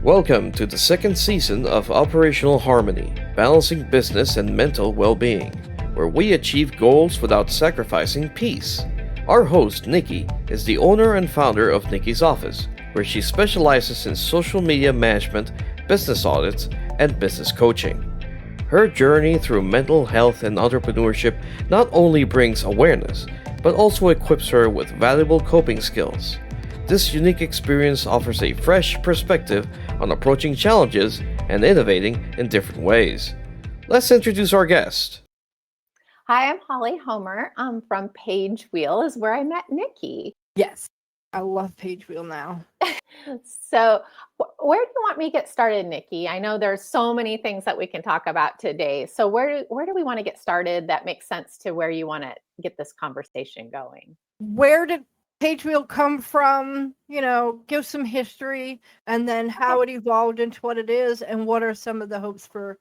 Welcome to the second season of Operational Harmony, balancing business and mental well being, where we achieve goals without sacrificing peace. Our host, Nikki, is the owner and founder of Nikki's Office, where she specializes in social media management, business audits, and business coaching. Her journey through mental health and entrepreneurship not only brings awareness, but also equips her with valuable coping skills. This unique experience offers a fresh perspective on approaching challenges and innovating in different ways. Let's introduce our guest. Hi, I'm Holly Homer. I'm from Page Wheel, is where I met Nikki. Yes, I love Page Wheel now. So, where do you want me to get started, Nikki? I know there's so many things that we can talk about today. So, where do we want to get started that makes sense to where you want to get this conversation going? Where did Page Wheel come from? Give some history, and then how it evolved into what it is, and what are some of the hopes for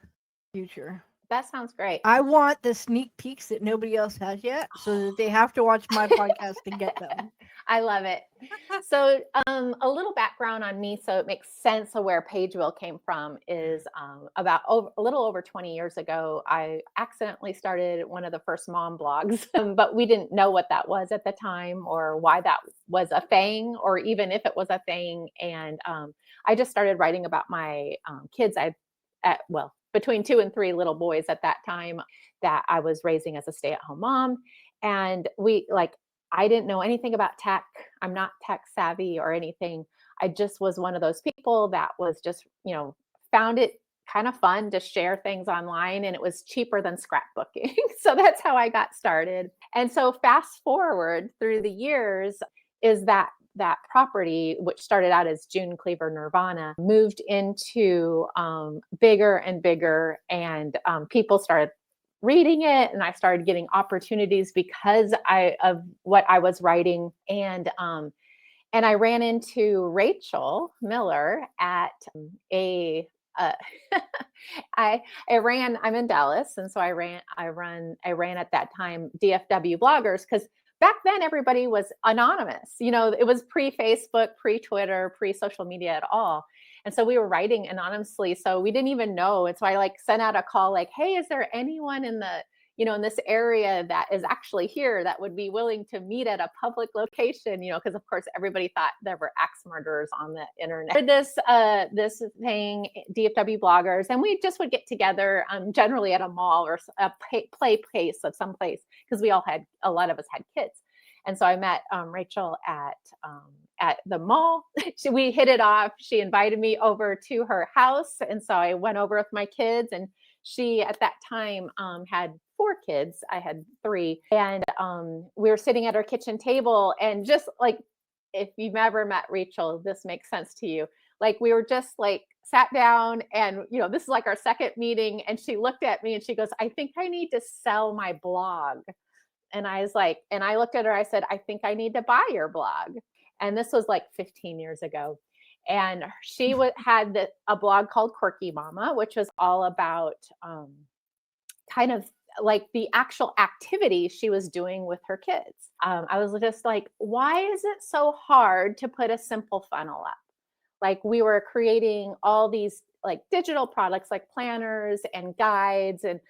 future. That sounds great. I want the sneak peeks that nobody else has yet, so that they have to watch my podcast to get them. I love it. So, a little background on me, so it makes sense of where Page Wheel came from. Is a little over 20 years ago, I accidentally started one of the first mom blogs, but we didn't know what that was at the time, or why that was a thing, or even if it was a thing. And I just started writing about my kids. Between 2 and 3 little boys at that time that I was raising as a stay-at-home mom. And I didn't know anything about tech. I'm not tech savvy or anything. I just was one of those people that was just, found it kind of fun to share things online, and it was cheaper than scrapbooking. So that's how I got started. And so fast forward through the years is that property, which started out as June Cleaver Nirvana, moved into bigger and bigger, and people started reading it, and I started getting opportunities because of what I was writing. And I ran into Rachel Miller at I'm in Dallas, and so I ran at that time DFW bloggers, because back then everybody was anonymous. It was pre-Facebook, pre-Twitter, pre-social media at all. And so we were writing anonymously, so we didn't even know. And so I sent out a call hey, is there anyone in this area that is actually here that would be willing to meet at a public location? Because of course everybody thought there were axe murderers on the internet. This thing, DFW bloggers, and we just would get together generally at a mall or a play place of some place, because a lot of us had kids. And so I met Rachel at the mall. We hit it off. She invited me over to her house. And so I went over with my kids, and she at that time had 4 kids. I had 3. And we were sitting at our kitchen table, and just if you've ever met Rachel, this makes sense to you. We were just sat down, and this is our second meeting, and she looked at me and she goes, "I think I need to sell my blog." And I was and I looked at her, I said, "I think I need to buy your blog." And this was 15 years ago. And she had a blog called Quirky Mama, which was all about kind of the actual activity she was doing with her kids. I was just why is it so hard to put a simple funnel up? We were creating all these digital products, planners and guides, and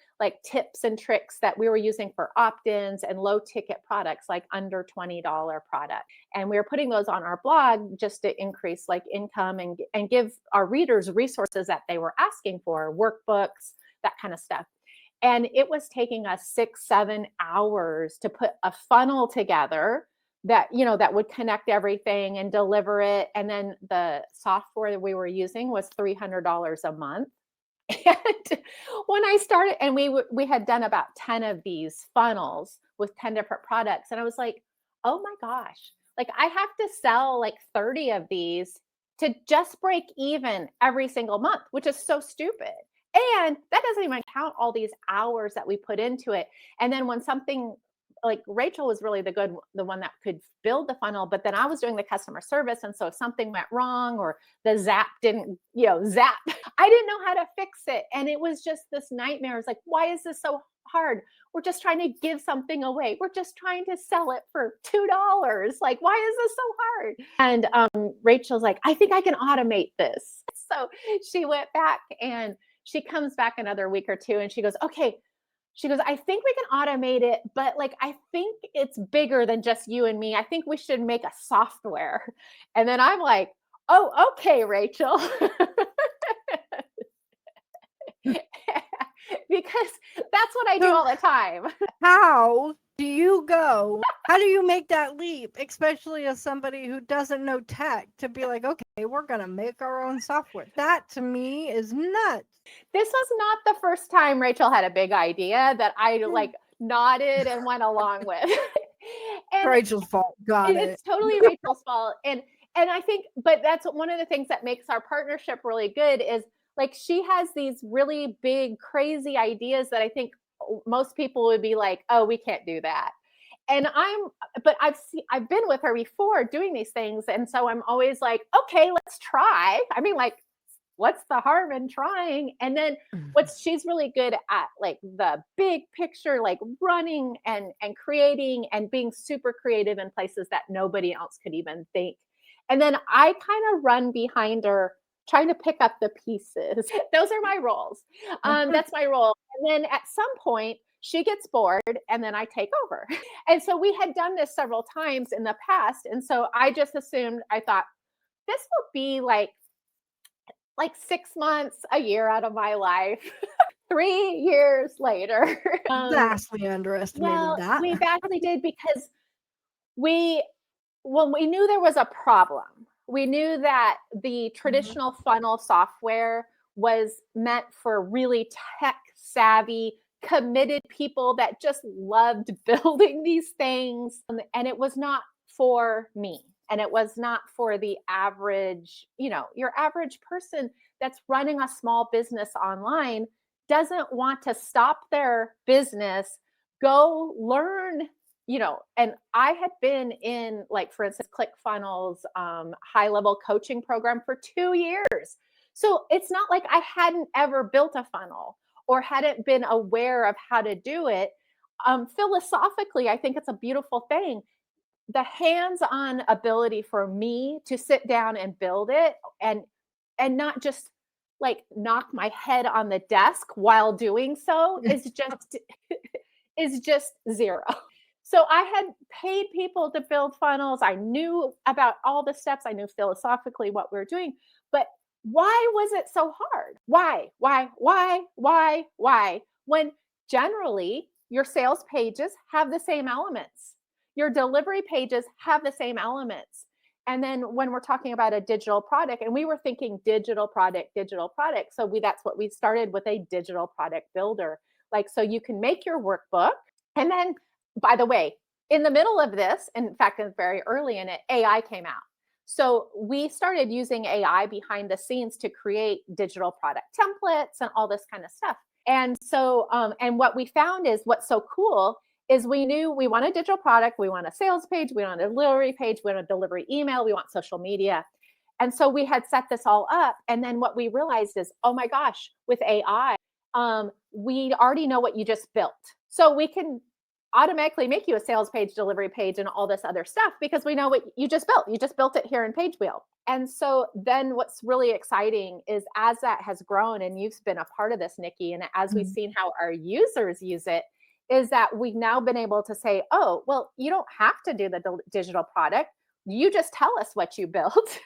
tips and tricks that we were using for opt-ins and low ticket products, under $20 product. And we were putting those on our blog just to increase income and give our readers resources that they were asking for, workbooks, that kind of stuff. And it was taking us 6-7 hours to put a funnel together that would connect everything and deliver it. And then the software that we were using was $300 a month. And when I started, and we had done about 10 of these funnels with 10 different products, and I was oh my gosh, I have to sell 30 of these to just break even every single month, which is so stupid. And that doesn't even count all these hours that we put into it. And then when something like Rachel was really the one that could build the funnel, but then I was doing the customer service. And so if something went wrong or the zap didn't, zap, I didn't know how to fix it. And it was just this nightmare. It's like, why is this so hard? We're just trying to give something away. We're just trying to sell it for $2. Like, why is this so hard? And Rachel's like, I think I can automate this. So she went back and she comes back another week or two and she goes, okay. She goes, I think we can automate it, but like, I think it's bigger than just you and me. I think we should make a software. And then I'm like, oh, okay, Rachel. Because that's what I do all the time. How do you go? How do you make that leap, especially as somebody who doesn't know tech, to be like, okay, we're going to make our own software? That to me is nuts. This was not the first time Rachel had a big idea that I like nodded and went along with. And Rachel's fault. Got it. It's totally Rachel's fault. And I think, but that's one of the things that makes our partnership really good is like she has these really big, crazy ideas that I think most people would be like, oh, we can't do that. And I've been with her before doing these things. And so I'm always like, okay, let's try. I mean, like, what's the harm in trying? And then she's really good at like the big picture, like running and creating and being super creative in places that nobody else could even think. And then I kind of run behind her trying to pick up the pieces. Those are my roles. That's my role. And then at some point she gets bored and then I take over. And so we had done this several times in the past. And so I just assumed, I thought this will be like 6 months, a year out of my life. 3 years later. Vastly underestimated that. We vastly did because when we knew there was a problem, we knew that the traditional funnel software was meant for really tech savvy, committed people that just loved building these things. And it was not for me. And it was not for the average, your average person that's running a small business online doesn't want to stop their business, go learn, and I had been in, like, for instance, ClickFunnels high-level coaching program for 2 years. So it's not like I hadn't ever built a funnel or hadn't been aware of how to do it. Philosophically, I think it's a beautiful thing. The hands-on ability for me to sit down and build it and not just like knock my head on the desk while doing so is just zero. So I had paid people to build funnels. I knew about all the steps. I knew philosophically what we were doing, but why was it so hard? Why? When generally your sales pages have the same elements. Your delivery pages have the same elements. And then when we're talking about a digital product, and we were thinking digital product. So that's what we started with, a digital product builder. Like, so you can make your workbook. And then, by the way, in the middle of this, in fact, very early in it, AI came out. So we started using AI behind the scenes to create digital product templates and all this kind of stuff. And so, and what we found is what's so cool is we knew we want a digital product, we want a sales page, we want a delivery page, we want a delivery email, we want social media. And so we had set this all up. And then what we realized is, oh my gosh, with AI, we already know what you just built. So we can automatically make you a sales page, delivery page, and all this other stuff because we know what you just built. You just built it here in PageWheel. And so then what's really exciting is as that has grown, and you've been a part of this, Nikki, and as we've seen how our users use it, is that we've now been able to say, oh, well, you don't have to do the digital product. You just tell us what you built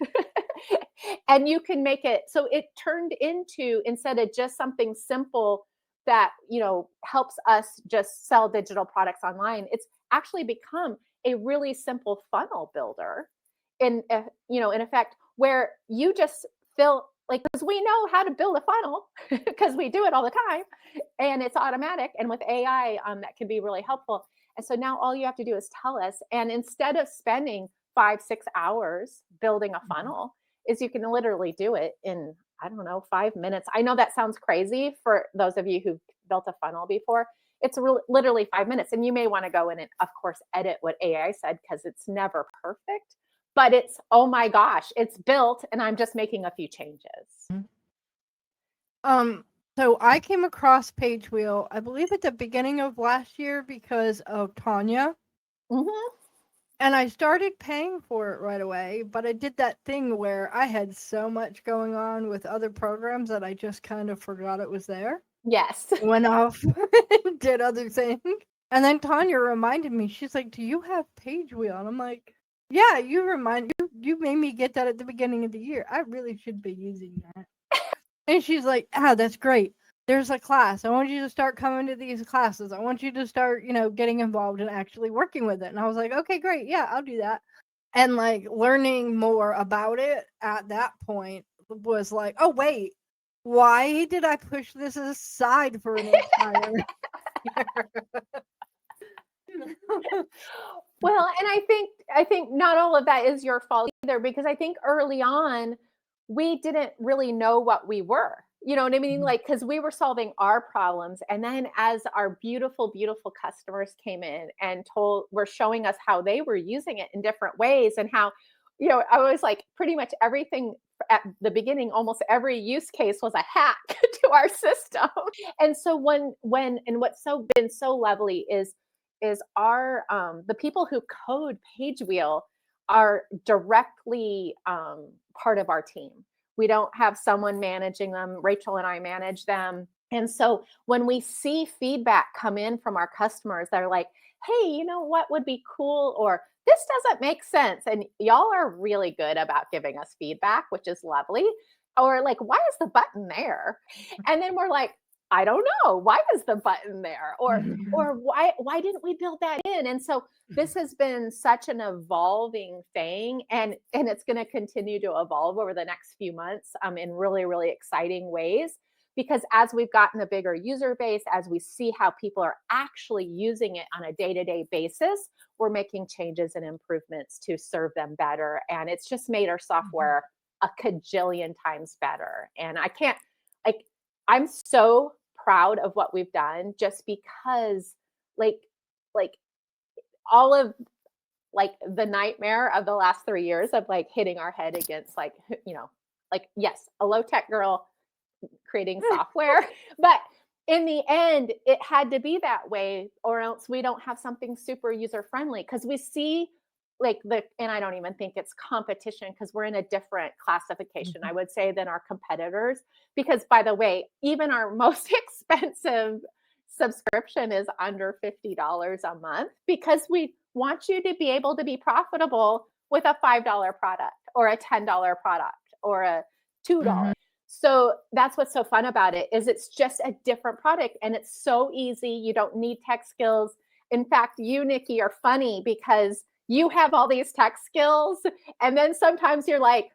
and you can make it. So it turned into, instead of just something simple that, helps us just sell digital products online, it's actually become a really simple funnel builder in effect, where you just fill, like, because we know how to build a funnel because we do it all the time and it's automatic. And with AI, that can be really helpful. And so now all you have to do is tell us. And instead of spending 5-6 hours building a funnel, is you can literally do it in, 5 minutes. I know that sounds crazy for those of you who've built a funnel before. literally 5 minutes. And you may want to go in and, of course, edit what AI said because it's never perfect. But it's, oh my gosh, it's built and I'm just making a few changes. So I came across Page Wheel, I believe at the beginning of last year because of Tanya. Mm-hmm. And I started paying for it right away, but I did that thing where I had so much going on with other programs that I just kind of forgot it was there. Yes. Went off and did other things. And then Tanya reminded me, she's like, "Do you have Page Wheel?" And I'm like, "Yeah, you made me get that at the beginning of the year. I really should be using that." And she's like, "That's great. There's a class. I want you to start coming to these classes. I want you to start, getting involved and actually working with it." And I was like, "Okay, great. Yeah, I'll do that." And like learning more about it at that point was like, "Oh, wait, why did I push this aside for an entire year?" Well, and I think not all of that is your fault either, because I think early on we didn't really know what we were. You know what I mean? Like, because we were solving our problems. And then as our beautiful, beautiful customers came in and were showing us how they were using it in different ways, and how, I was like, pretty much everything at the beginning, almost every use case was a hack to our system. And so and what's been so lovely is our the people who code Page Wheel are directly part of our team. We don't have someone managing them. Rachel and I manage them. And so when we see feedback come in from our customers, they're like, "Hey, you know what would be cool?" Or, "This doesn't make sense." And y'all are really good about giving us feedback, which is lovely. Or like, "Why is the button there?" And then we're like, "I don't know. Why is the button there?" Or why didn't we build that in? And so this has been such an evolving thing, and it's going to continue to evolve over the next few months in really, really exciting ways. Because as we've gotten a bigger user base, as we see how people are actually using it on a day-to-day basis, we're making changes and improvements to serve them better. And it's just made our software a cajillion times better. And I'm so proud of what we've done, just because like all of like the nightmare of the last 3 years of like hitting our head against yes, a low tech girl creating software, but in the end it had to be that way, or else we don't have something super user friendly. Because we see and I don't even think it's competition, because we're in a different classification, I would say, than our competitors. Because, by the way, even our most expensive subscription is under $50 a month, because we want you to be able to be profitable with a $5 product or a $10 product or a $2. So that's what's so fun about it, is it's just a different product, and it's so easy. You don't need tech skills. In fact, you, Nikki, are funny because you have all these tech skills, and then sometimes you're like,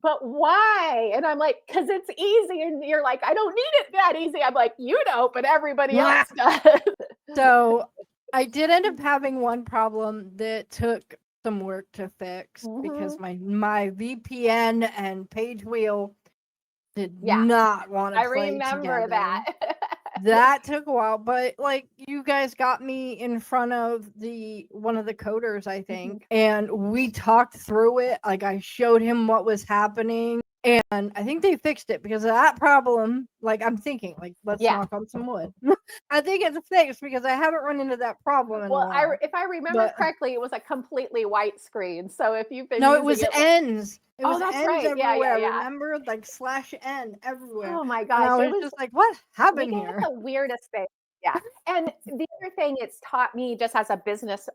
"But why?" And I'm like, "Because it's easy." And you're like, "I don't need it that easy." I'm like, "You don't, but everybody else does." So I did end up having one problem that took some work to fix, because my VPN and Page Wheel did not want to play together. I remember that. That took a while, but like, you guys got me in front of one of the coders, I think, and we talked through it. Like, I showed him what was happening, and I think they fixed it, because of that problem. Like, I'm thinking, like, let's knock on some wood. I think it's fixed, because I haven't run into that problem in a while. If I remember correctly, it was a completely white screen. So if you've been it was ends. It was that's ends right. everywhere. Yeah. Remember, like /n everywhere. Oh my And gosh, I was just like, what happened here? The weirdest thing. Yeah. And the other thing it's taught me, just as a business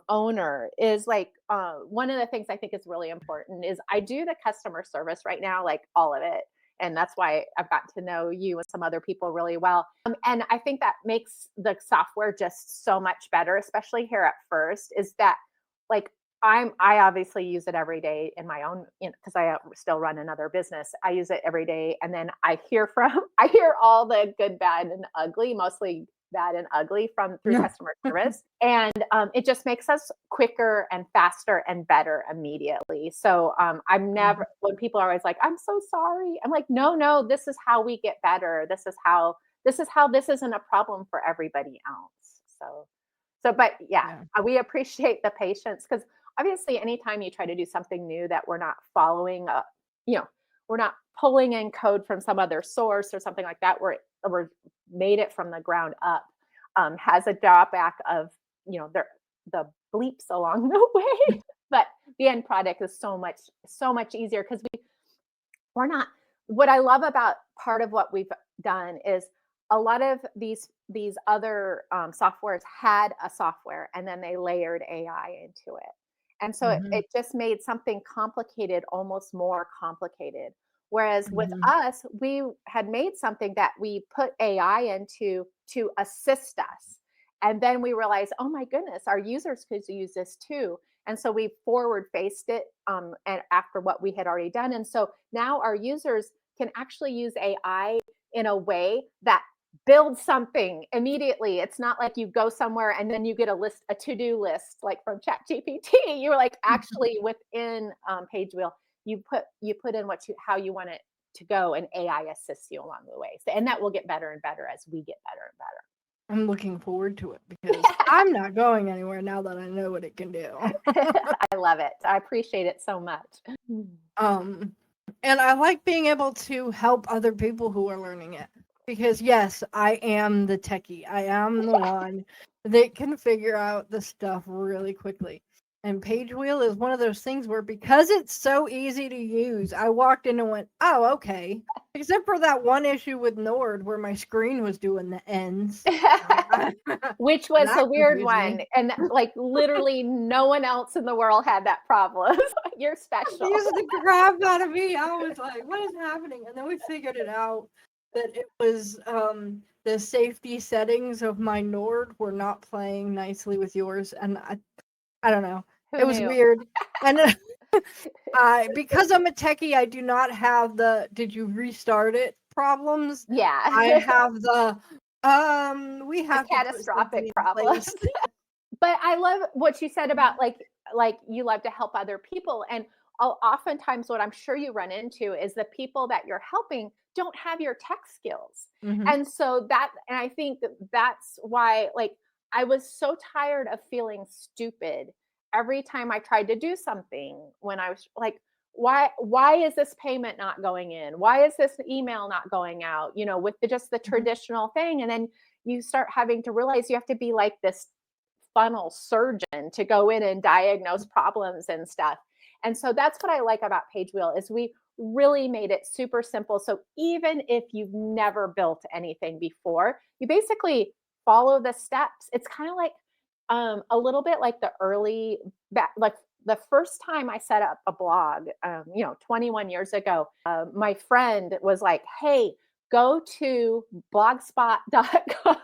owner, is like one of the things I think is really important is I do the customer service right now, like all of it. And that's why I've gotten to know you and some other people really well. And I think that makes the software just so much better, especially here at first, is that like I obviously use it every day in my own, because I still run another business. I use it every day. And then I hear all the good, bad, and ugly, mostly bad and ugly through customer service. And it just makes us quicker and faster and better immediately. So I'm never, when people are always like, "I'm so sorry," I'm like, no, this is how we get better. This is how this is how this isn't a problem for everybody else. But yeah, we appreciate the patience, because obviously anytime you try to do something new that we're not following up, we're not pulling in code from some other source or something like that, we're made it from the ground up, has a drawback of, the bleeps along the way. But the end product is so much easier, because we're not, what I love about part of what we've done is a lot of these other softwares had a software and then they layered AI into it. And so it just made something complicated almost more complicated. Whereas with us, we had made something that we put AI into to assist us. And then we realized, oh my goodness, our users could use this too. And so we forward faced it and after what we had already done. And so now our users can actually use AI in a way that builds something immediately. It's not like you go somewhere and then you get a to-do list like from ChatGPT. You're like actually within PageWheel, you put in how you want it to go, and AI assists you along the way. So, and that will get better and better as we get better and better. I'm looking forward to it, because I'm not going anywhere now that I know what it can do. I love it. I appreciate it so much. And I like being able to help other people who are learning it, because yes, I am the techie. I am the one that can figure out the stuff really quickly. And PageWheel is one of those things where, because it's so easy to use, I walked in and went, oh, okay. Except for that one issue with Nord where my screen was doing the ends. Which was a weird one. And like literally no one else in the world had that problem. You're special. It used the crap out of me. I was like, what is happening? And then we figured it out that it was the safety settings of my Nord were not playing nicely with yours. And I don't know. It was weird. And because I'm a techie, I do not have the "did you restart it" problems. Yeah. I have the we have the catastrophic problems. But I love what you said about like you love to help other people. And oftentimes what I'm sure you run into is the people that you're helping don't have your tech skills. And so and I think that's why, like, I was so tired of feeling stupid every time I tried to do something, when I was like, why is this payment not going in? Why is this email not going out? With just the traditional thing. And then you start having to realize you have to be like this funnel surgeon to go in and diagnose problems and stuff. And so that's what I like about PageWheel, is we really made it super simple. So even if you've never built anything before, you basically follow the steps. It's kind of like a little bit like like the first time I set up a blog, 21 years ago, my friend was like, hey, go to blogspot.com,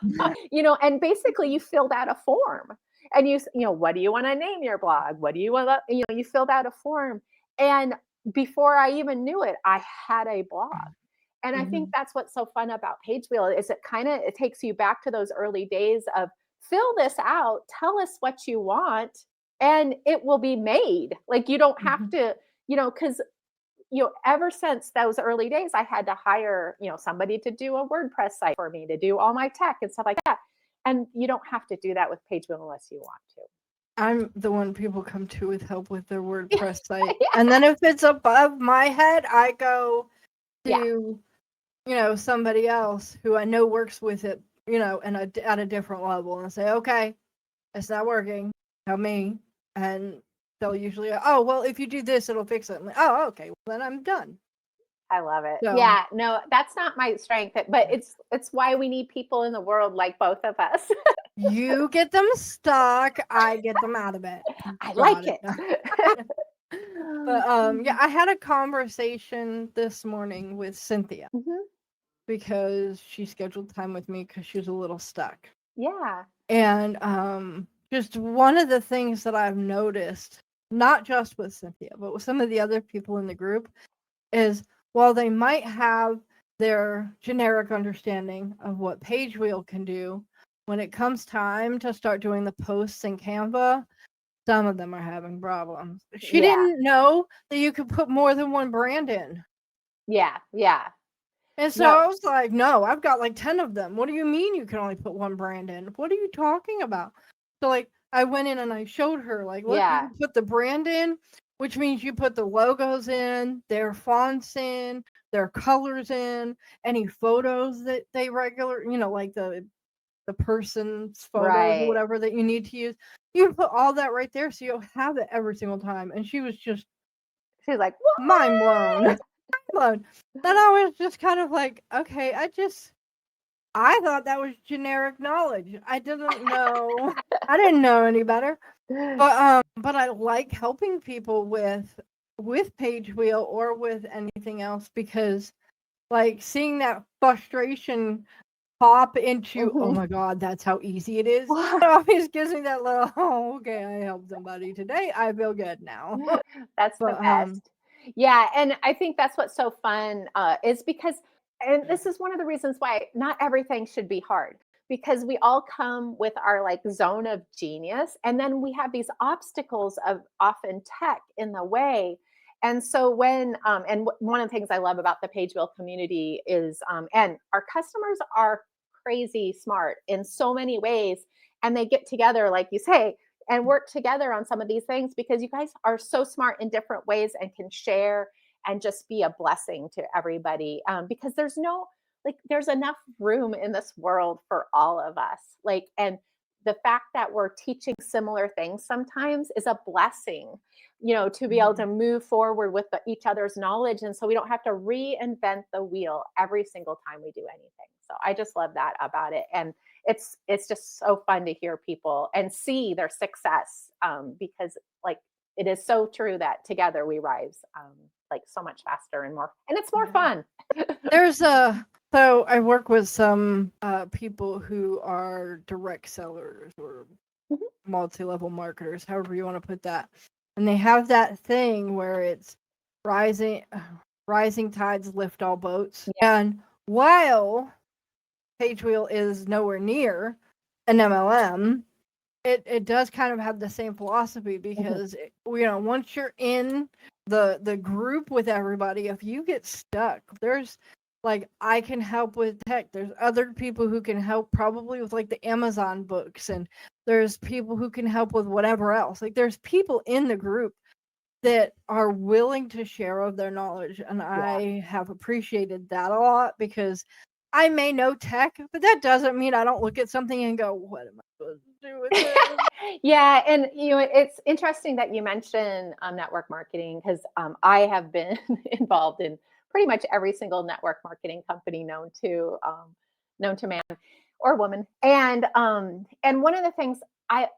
and basically you filled out a form, and what do you want to name your blog? What do you want to, you filled out a form. And before I even knew it, I had a blog. And I think that's what's so fun about PageWheel, is it takes you back to those early days of, fill this out, tell us what you want, and it will be made. Like, you don't have to, because ever since those early days, I had to hire, somebody to do a WordPress site for me, to do all my tech and stuff like that. And you don't have to do that with PageWheel unless you want to. I'm the one people come to with help with their WordPress site. And then if it's above my head, I go to, somebody else who I know works with it, and at a different level, and say, okay, it's not working, tell me. And they'll usually go, oh, well, if you do this, it'll fix it. I'm like, oh, okay, well, then I'm done. I love it. So, yeah, no, that's not my strength, but it's why we need people in the world like both of us. You get them stuck, I get them out of it. I like it. But yeah, I had a conversation this morning with Cynthia because she scheduled time with me because she was a little stuck. Yeah. And just one of the things that I've noticed, not just with Cynthia, but with some of the other people in the group, is while they might have their generic understanding of what PageWheel can do, when it comes time to start doing the posts in Canva, some of them are having problems. She didn't know that you could put more than one brand in. Yeah. And so No. I was like, no, I've got like 10 of them. What do you mean you can only put one brand in? What are you talking about? So like I went in and I showed her like, look, you Yeah. can put the brand in, which means you put the logos in, their fonts in, their colors in, any photos that they like the person's photos Right. or whatever that you need to use. You put all that right there so you'll have it every single time. And she was just She was like, mind blown. "What?" Then I was just kind of like, okay, I thought that was generic knowledge. I didn't know. I didn't know any better. But I like helping people with Page Wheel or with anything else because like seeing that frustration pop into, oh my God, that's how easy it is. It always gives me that little, oh, okay, I helped somebody today. I feel good now. That's the But best. Yeah, and I think that's what's so fun is because, and this is one of the reasons why not everything should be hard, because we all come with our like zone of genius, and then we have these obstacles of often tech in the way. And so when one of the things I love about the Pageville community is, and our customers are crazy smart in so many ways, and they get together, like you say, and work together on some of these things because you guys are so smart in different ways and can share and just be a blessing to everybody. Because there's enough room in this world for all of us. Like, and the fact that we're teaching similar things sometimes is a blessing, to be able to move forward with each other's knowledge. And so we don't have to reinvent the wheel every single time we do anything. So I just love that about it. And it's just so fun to hear people and see their success, because like it is so true that together we rise like so much faster and it's more fun. So I work with some people who are direct sellers or multi-level marketers, however you want to put that, and they have that thing where it's rising tides lift all boats. And while Page Wheel is nowhere near an MLM, it does kind of have the same philosophy because once you're in the group with everybody, if you get stuck, there's like I can help with tech. There's other people who can help probably with like the Amazon books, and there's people who can help with whatever else. Like there's people in the group that are willing to share of their knowledge, and I have appreciated that a lot because I may know tech, but that doesn't mean I don't look at something and go, what am I supposed to do with this? Yeah, and it's interesting that you mention network marketing because I have been involved in pretty much every single network marketing company known to man or woman. And one of the things I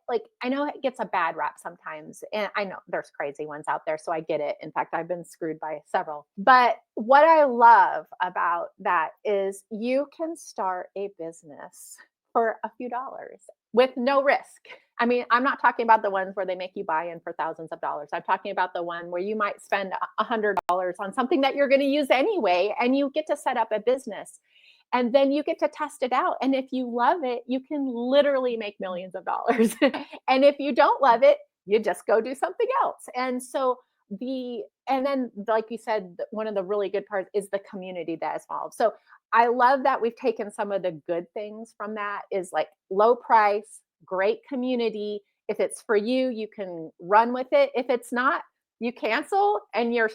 know it gets a bad rap sometimes, and I know there's crazy ones out there, so I get it. In fact, I've been screwed by several. But what I love about that is you can start a business for a few dollars with no risk. I mean, I'm not talking about the ones where they make you buy in for thousands of dollars. I'm talking about the one where you might spend $100 on something that you're going to use anyway, and you get to set up a business. And then you get to test it out. And if you love it, you can literally make millions of dollars. And if you don't love it, you just go do something else. And so and then, like you said, one of the really good parts is the community that is involved. So I love that we've taken some of the good things from that is like low price, great community. If it's for you, you can run with it. If it's not, you cancel and you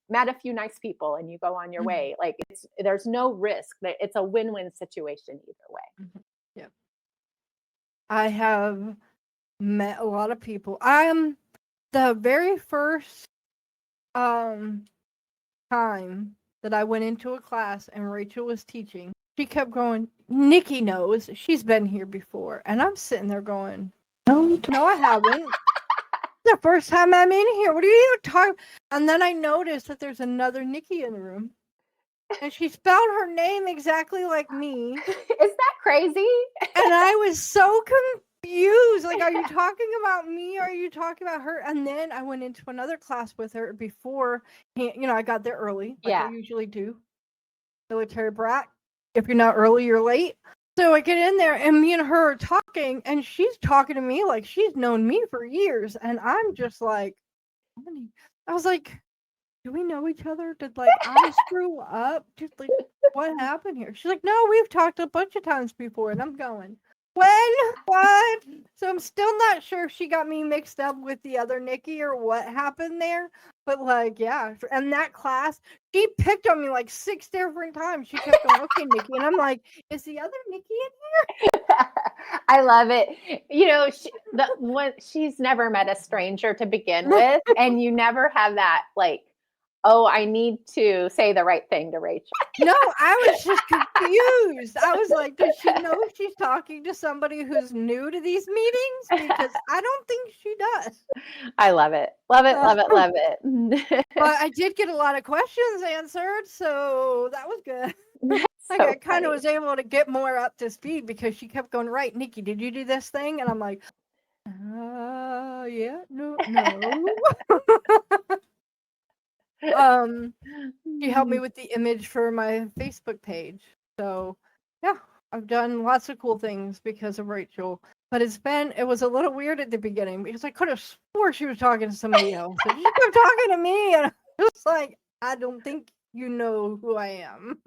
met a few nice people and you go on your way. Like there's no risk. It's a win-win situation either way. Yeah. I have met a lot of people. The very first time that I went into a class and Rachel was teaching, she kept going, Nikki knows, she's been here before. And I'm sitting there going, no, I haven't. The first time I'm in here. What are you even talking? And then I noticed that there's another Nikki in the room. And she spelled her name exactly like me. Is that crazy? And I was so confused. Like, are you talking about me? Or are you talking about her? And then I went into another class with her before, I got there early, like I usually do. Military brat. If you're not early, you're late. So I get in there and me and her are talking and she's talking to me like she's known me for years. And I'm just like, I was like, do we know each other? Did like I screw up? Just like what happened here? She's like, no, we've talked a bunch of times before, and I'm going, when? What? So I'm still not sure if she got me mixed up with the other Nikki or what happened there. But like, yeah, and that class, she picked on me like 6 different times. She kept going, okay, Nikki, and I'm like, is the other Nikki in? I love it. You know, she's never met a stranger to begin with, and you never have that like, oh, I need to say the right thing to Rachel. No, I was just confused. I was like, does she know she's talking to somebody who's new to these meetings? Because I don't think she does. I love it. Love it, love it, love it. But I did get a lot of questions answered, so that was good. Like So I kind of funny. was able to get more up to speed because she kept going, right, Nikki, did you do this thing? And I'm like, yeah, no. She helped me with the image for my Facebook page. So yeah, I've done lots of cool things because of Rachel. But it was a little weird at the beginning because I could have swore she was talking to somebody else. And she kept talking to me, and I was like, I don't think you know who I am.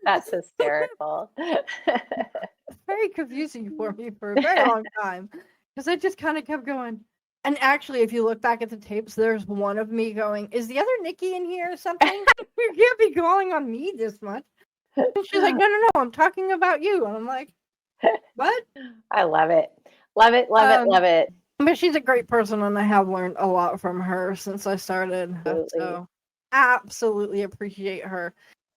That's hysterical. It's very confusing for me for a very long time because I just kind of kept going. And actually, if you look back at the tapes, there's one of me going, is the other Nikki in here or something? You can't be calling on me this much. And she's like, no, I'm talking about you. And I'm like, what? I love it. Love it, love it, love it. But she's a great person, and I have learned a lot from her since I started. Absolutely. So absolutely appreciate her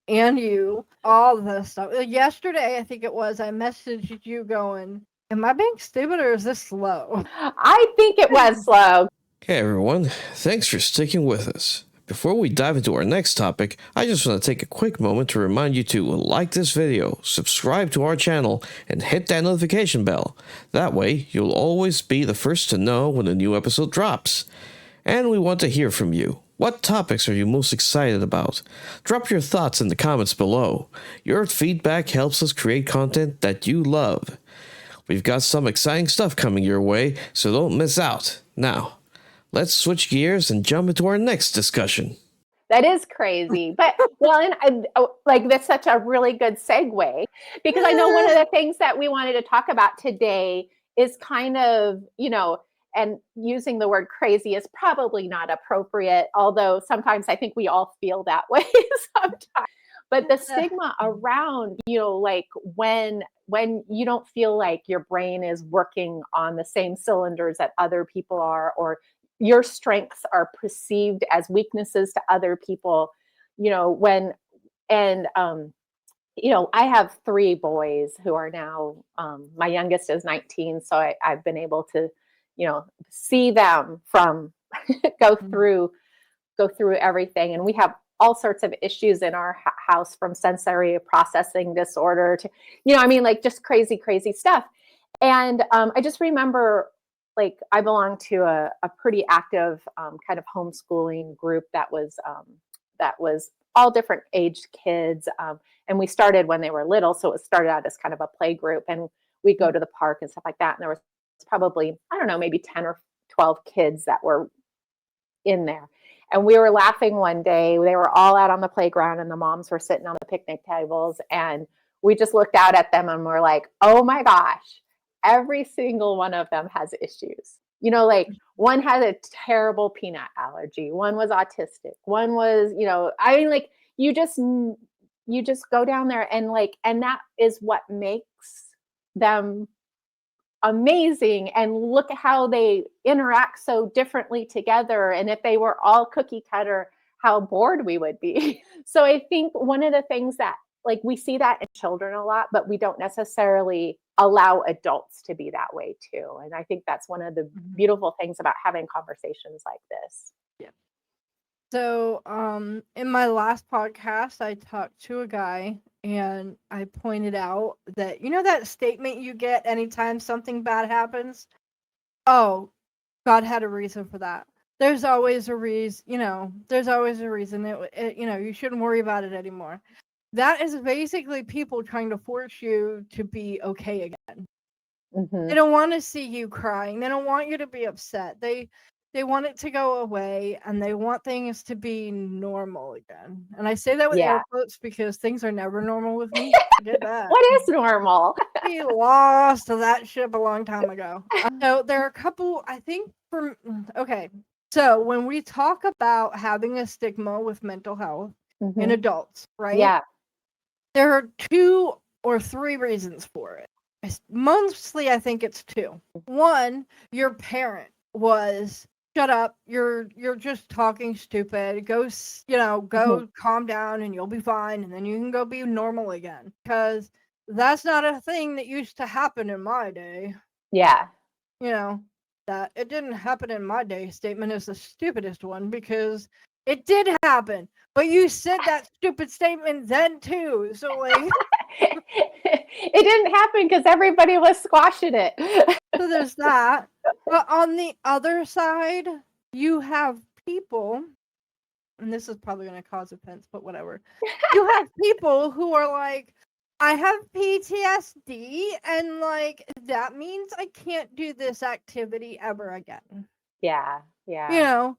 and you, all this stuff. Yesterday, I think it was, I messaged you going, am I being stupid or is this slow? I think it was slow. Hey everyone, thanks for sticking with us. Before we dive into our next topic, I just want to take a quick moment to remind you to like this video, subscribe to our channel, and hit that notification bell. That way, you'll always be the first to know when a new episode drops. And we want to hear from you. What topics are you most excited about? Drop your thoughts in the comments below. Your feedback helps us create content that you love. We've got some exciting stuff coming your way, so don't miss out. Now, let's switch gears and jump into our next discussion. That is crazy. But, well, and like that's such a really good segue because I know one of the things that we wanted to talk about today is kind of, you know, and using the word crazy is probably not appropriate, although sometimes I think we all feel that way sometimes. But the stigma around, you know, like when you don't feel like your brain is working on the same cylinders that other people are, or your strengths are perceived as weaknesses to other people, you know, you know, I have 3 boys who are now, my youngest is 19. So I've been able to, you know, see them from go through everything. And we have all sorts of issues in our house, from sensory processing disorder to, you know, I mean, like just crazy stuff. And I just remember, like, I belong to a pretty active kind of homeschooling group that was all different aged kids. And we started when they were little. So it started out as kind of a play group, and we go to the park and stuff like that. And there was probably, I don't know, maybe 10 or 12 kids that were in there. And we were laughing one day. They were all out on the playground, and the moms were sitting on the picnic tables. And we just looked out at them and we're like, oh my gosh, every single one of them has issues. You know, like one had a terrible peanut allergy. One was autistic. One was, you know, I mean, like you just go down there and like, and that is what makes them amazing. And look at how they interact so differently together. And if they were all cookie cutter, how bored we would be. So I think one of the things that, like, we see that in children a lot, but we don't necessarily allow adults to be that way too. And I think that's one of the beautiful things about having conversations like this. Yeah. So in my last podcast, I talked to a guy, and I pointed out that, you know, that statement you get anytime something bad happens? Oh, God had a reason for that. There's always a reason, you know, there's always a reason. You know, you shouldn't worry about it anymore. That is basically people trying to force you to be okay again. They don't want to see you crying. They don't want you to be upset. They they want it to go away and they want things to be normal again. And I say that with Yeah. air quotes because things are never normal with me. Forget that. What is normal? We lost that ship a long time ago. So there are a couple, I think, okay. So when we talk about having a stigma with mental health in Mhm. adults, right? Yeah. There are 2 or 3 reasons for it. Mostly, I think it's 2. One, your parent was, shut up, you're just talking stupid. Go, go calm down and you'll be fine, and then you can go be normal again. Because that's not a thing that used to happen in my day. Yeah. That it didn't happen in my day statement is the stupidest one because it did happen. But you said that stupid statement then too. So like It didn't happen because everybody was squashing it. so there's that. But on the other side, you have people, and this is probably going to cause offense, but whatever. You have people who are like, I have PTSD, and like that means I can't do this activity ever again. Yeah. Yeah.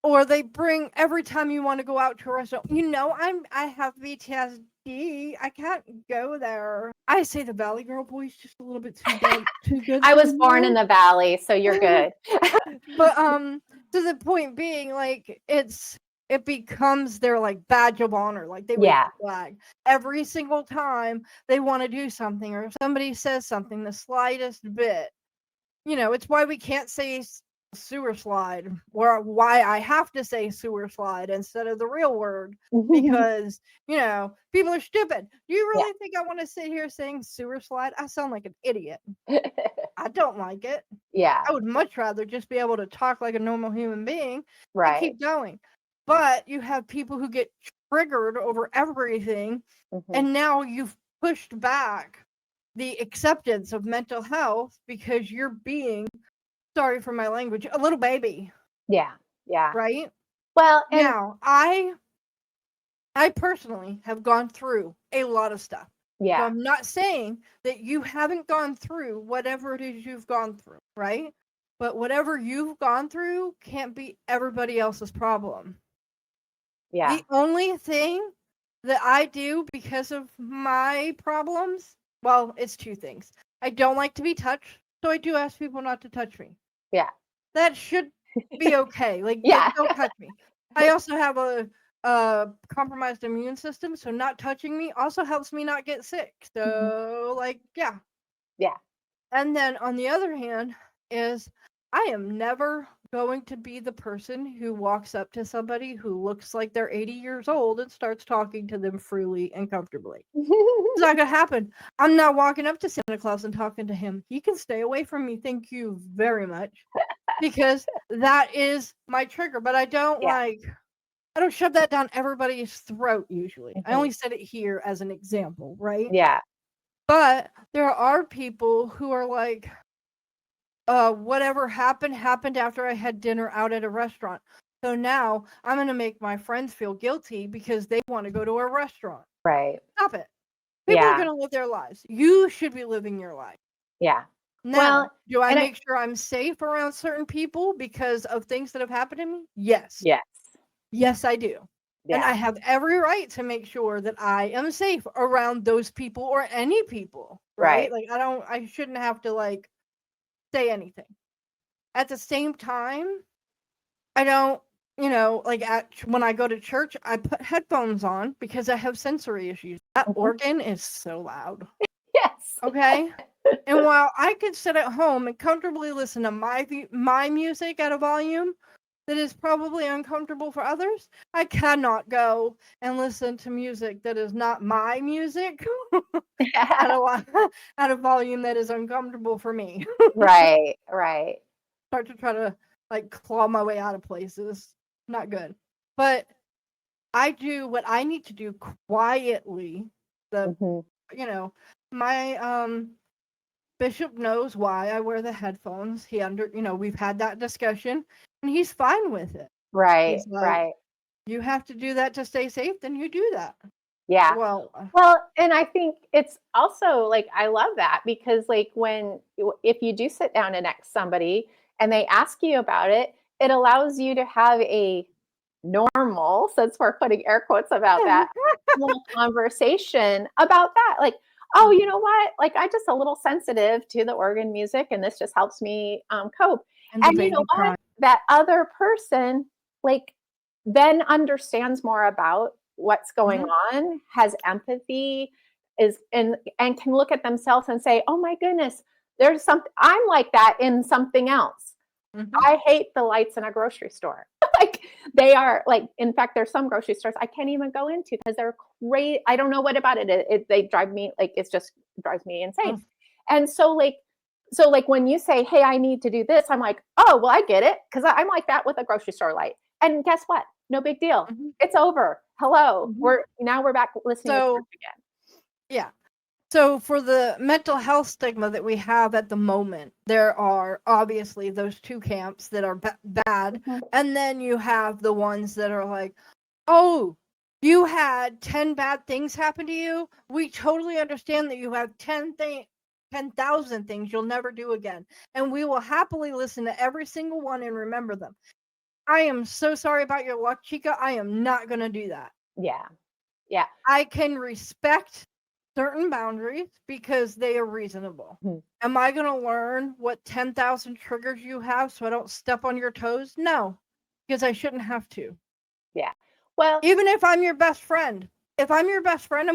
Or they bring every time you want to go out to a restaurant. I have PTSD. I can't go there. I say the Valley Girl voice just a little bit too good. Too good. I was born in the valley, so you're good. But to the point being, like it becomes their like badge of honor. Like they wave the flag every single time they want to do something, or if somebody says something the slightest bit. It's why we can't say sewer slide, or why I have to say sewer slide instead of the real word, because people are stupid. Do you really think I want to sit here saying sewer slide? I sound like an idiot. I don't like it. Yeah. I would much rather just be able to talk like a normal human being Right. and keep going. But you have people who get triggered over everything, and now you've pushed back the acceptance of mental health because you're being, sorry for my language, a little baby. Yeah. Right? Well, and now I personally have gone through a lot of stuff. yeah. So I'm not saying that you haven't gone through whatever it is you've gone through, right? But whatever you've gone through can't be everybody else's problem. Yeah. The only thing that I do because of my problems, well, it's 2 things. I don't like to be touched, so I do ask people not to touch me. Yeah. That should be okay. Like, don't touch me. I also have a compromised immune system, so not touching me also helps me not get sick. So, yeah. And then on the other hand is I am never going to be the person who walks up to somebody who looks like they're 80 years old and starts talking to them freely and comfortably. It's not gonna happen. I'm not walking up to Santa Claus and talking to him. He can stay away from me. Thank you very much. Because that is my trigger. But I don't I don't shove that down everybody's throat usually. I only said it here as an example, right? Yeah. But there are people who are like, whatever happened after I had dinner out at a restaurant. So now I'm going to make my friends feel guilty because they want to go to a restaurant. Right. Stop it. People are going to live their lives. You should be living your life. Yeah. Now, do I make sure I'm safe around certain people because of things that have happened to me? Yes. Yes, I do. Yeah. And I have every right to make sure that I am safe around those people or any people. Right? Like I shouldn't have to like say anything. At the same time, I don't, when I go to church, I put headphones on because I have sensory issues. That organ is so loud. Yes. Okay. And while I could sit at home and comfortably listen to my music at a volume that is probably uncomfortable for others, I cannot go and listen to music that is not my music at a volume that is uncomfortable for me. Right. Start to try to like claw my way out of places. Not good. But I do what I need to do quietly. My bishop knows why I wear the headphones. We've had that discussion and he's fine with it. Right. He's like, Right. You have to do that to stay safe, then you do that. Yeah. Well, and I think it's also like, I love that because like if you do sit down and next somebody and they ask you about it, it allows you to have a normal, since we're putting air quotes about that, little conversation about that. Like, oh, you know what? Like, I just a little sensitive to the organ music, and this just helps me cope. And the And you know baby what? crying. That other person, like, then understands more about what's going on, has empathy, is and can look at themselves and say, "Oh my goodness, there's something I'm like that in something else." I hate the lights in a grocery store. Like they are like, in fact, there's some grocery stores I can't even go into because they're crazy. I don't know what about it. They drive me like it's just drives me insane. And so like when you say, "Hey, I need to do this," I'm like, "Oh, well, I get it," because I'm like that with a grocery store light. And guess what? No big deal. It's over. Hello. We're back listening to So church again. yeah. So for the mental health stigma that we have at the moment, there are obviously those two camps that are bad, and then you have the ones that are like, "Oh, you had 10 bad things happen to you. We totally understand that you have 10,000 things you'll never do again, and we will happily listen to every single one and remember them." I am so sorry about your luck, Chica. I am not going to do that. Yeah. Yeah. I can respect certain boundaries because they are reasonable. Am I going to learn what 10,000 triggers you have so I don't step on your toes? No, because I shouldn't have to. Yeah. Well, even if I'm your best friend, I'm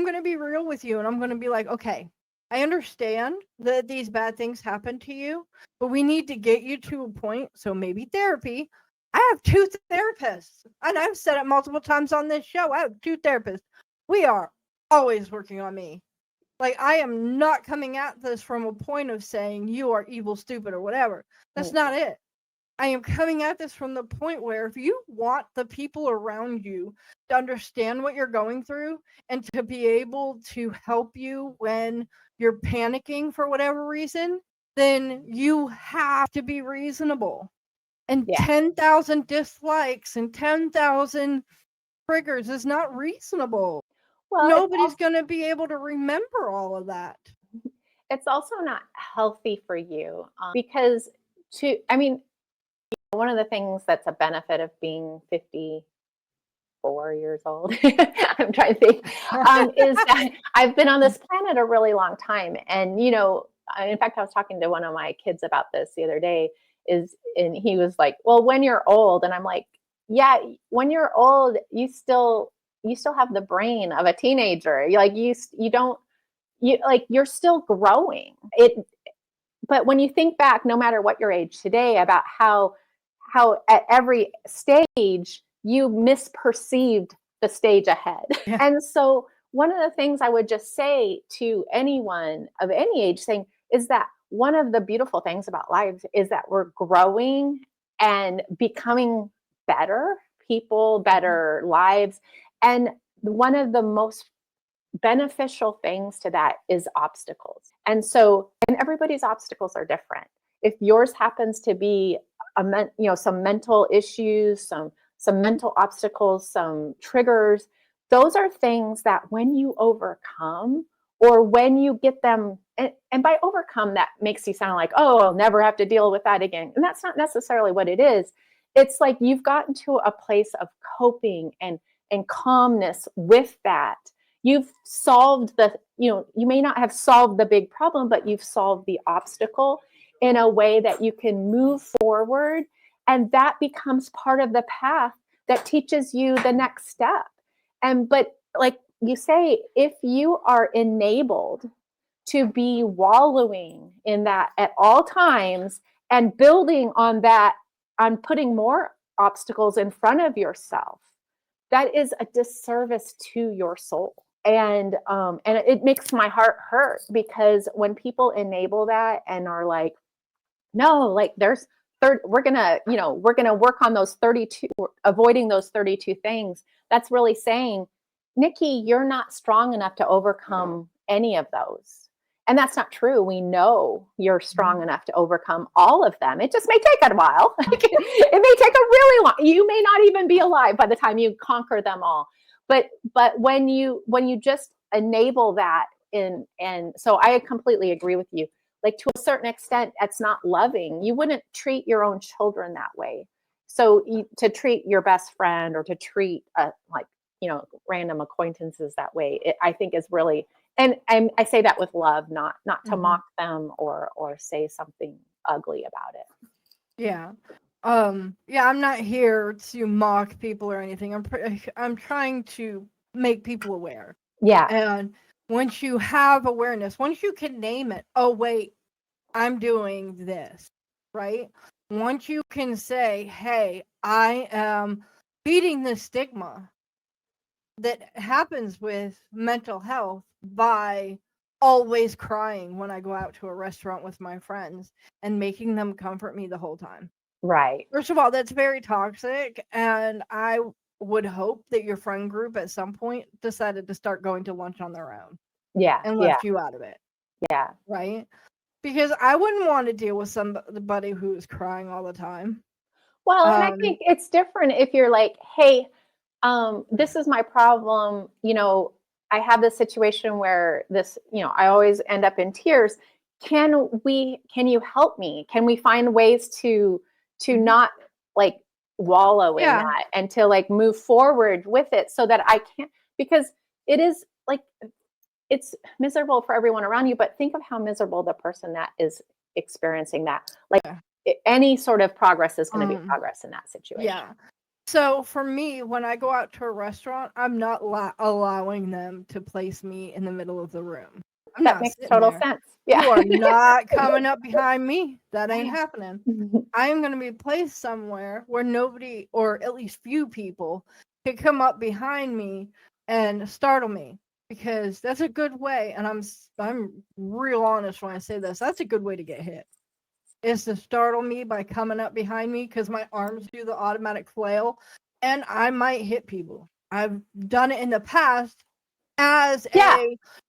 going to be real with you and I'm going to be like, okay, I understand that these bad things happen to you, but we need to get you to a point. So maybe therapy. I have 2 therapists, and I've said it multiple times on this show. I have 2 therapists. We are always working on me. Like, I am not coming at this from a point of saying you are evil, stupid, or whatever. That's not it. I am coming at this from the point where if you want the people around you to understand what you're going through and to be able to help you when you're panicking for whatever reason, then you have to be reasonable. And 10,000 dislikes and 10,000 triggers is not reasonable. Well, nobody's going to be able to remember all of that. It's also not healthy for you because one of the things that's a benefit of being 54 years old, I'm trying to think, is that I've been on this planet a really long time. And, in fact, I was talking to one of my kids about this the other day, and he was like, "Well, when you're old," and I'm like, "Yeah, when you're old, you still have the brain of a teenager. You're still growing." But when you think back, no matter what your age today, about how at every stage you misperceived the stage ahead. Yeah. And so one of the things I would just say to anyone of any age is that one of the beautiful things about life is that we're growing and becoming better people, better lives. And one of the most beneficial things to that is obstacles. And everybody's obstacles are different. If yours happens to be some mental issues, some mental obstacles, some triggers, those are things that when you overcome, or when you get them, and by overcome, that makes you sound like, "Oh, I'll never have to deal with that again." And that's not necessarily what it is. It's like you've gotten to a place of coping and calmness with that. You've solved you may not have solved the big problem, but you've solved the obstacle in a way that you can move forward. And that becomes part of the path that teaches you the next step. But like you say, if you are enabled to be wallowing in that at all times and building on that, on putting more obstacles in front of yourself, that is a disservice to your soul. And it makes my heart hurt, because when people enable that and are like, "No, like we're gonna work on those 32, avoiding those 32 things," that's really saying, "Nikki, you're not strong enough to overcome any of those." And that's not true. We know you're strong enough to overcome all of them. It just may take a while. It may take a really long. You may not even be alive by the time you conquer them all. But when you just enable that and so I completely agree with you. Like, to a certain extent, that's not loving. You wouldn't treat your own children that way. So to treat your best friend or to treat like, random acquaintances that way, I think is really, and I say that with love, not to mock them or say something ugly about it. Yeah. Yeah, I'm not here to mock people or anything. I'm trying to make people aware. Yeah. And once you have awareness, once you can name it, oh wait, I'm doing this, right? Once you can say, hey, I am beating the stigma that happens with mental health by always crying when I go out to a restaurant with my friends and making them comfort me the whole time. Right. First of all, that's very toxic, and I would hope that your friend group at some point decided to start going to lunch on their own Yeah. and Yeah. left you out of it, Yeah. right? Because I wouldn't want to deal with somebody who is crying all the time. Well, and I think it's different if you're like, hey, this is my problem. I have this situation where this, I always end up in tears. Can you help me? Can we find ways to not like wallow in that and to like move forward with it so that I can't, because it is like, it's miserable for everyone around you, but think of how miserable the person that is experiencing that. Like any sort of progress is going to be progress in that situation. Yeah. So for me, when I go out to a restaurant, I'm not allowing them to place me in the middle of the room. That makes total sense. Yeah. You are not coming up behind me. That ain't happening. I am going to be placed somewhere where nobody, or at least few people, can come up behind me and startle me, because that's a good way. And I'm real honest when I say this. That's a good way to get hit. Is to startle me by coming up behind me, because my arms do the automatic flail and I might hit people. I've done it in the past as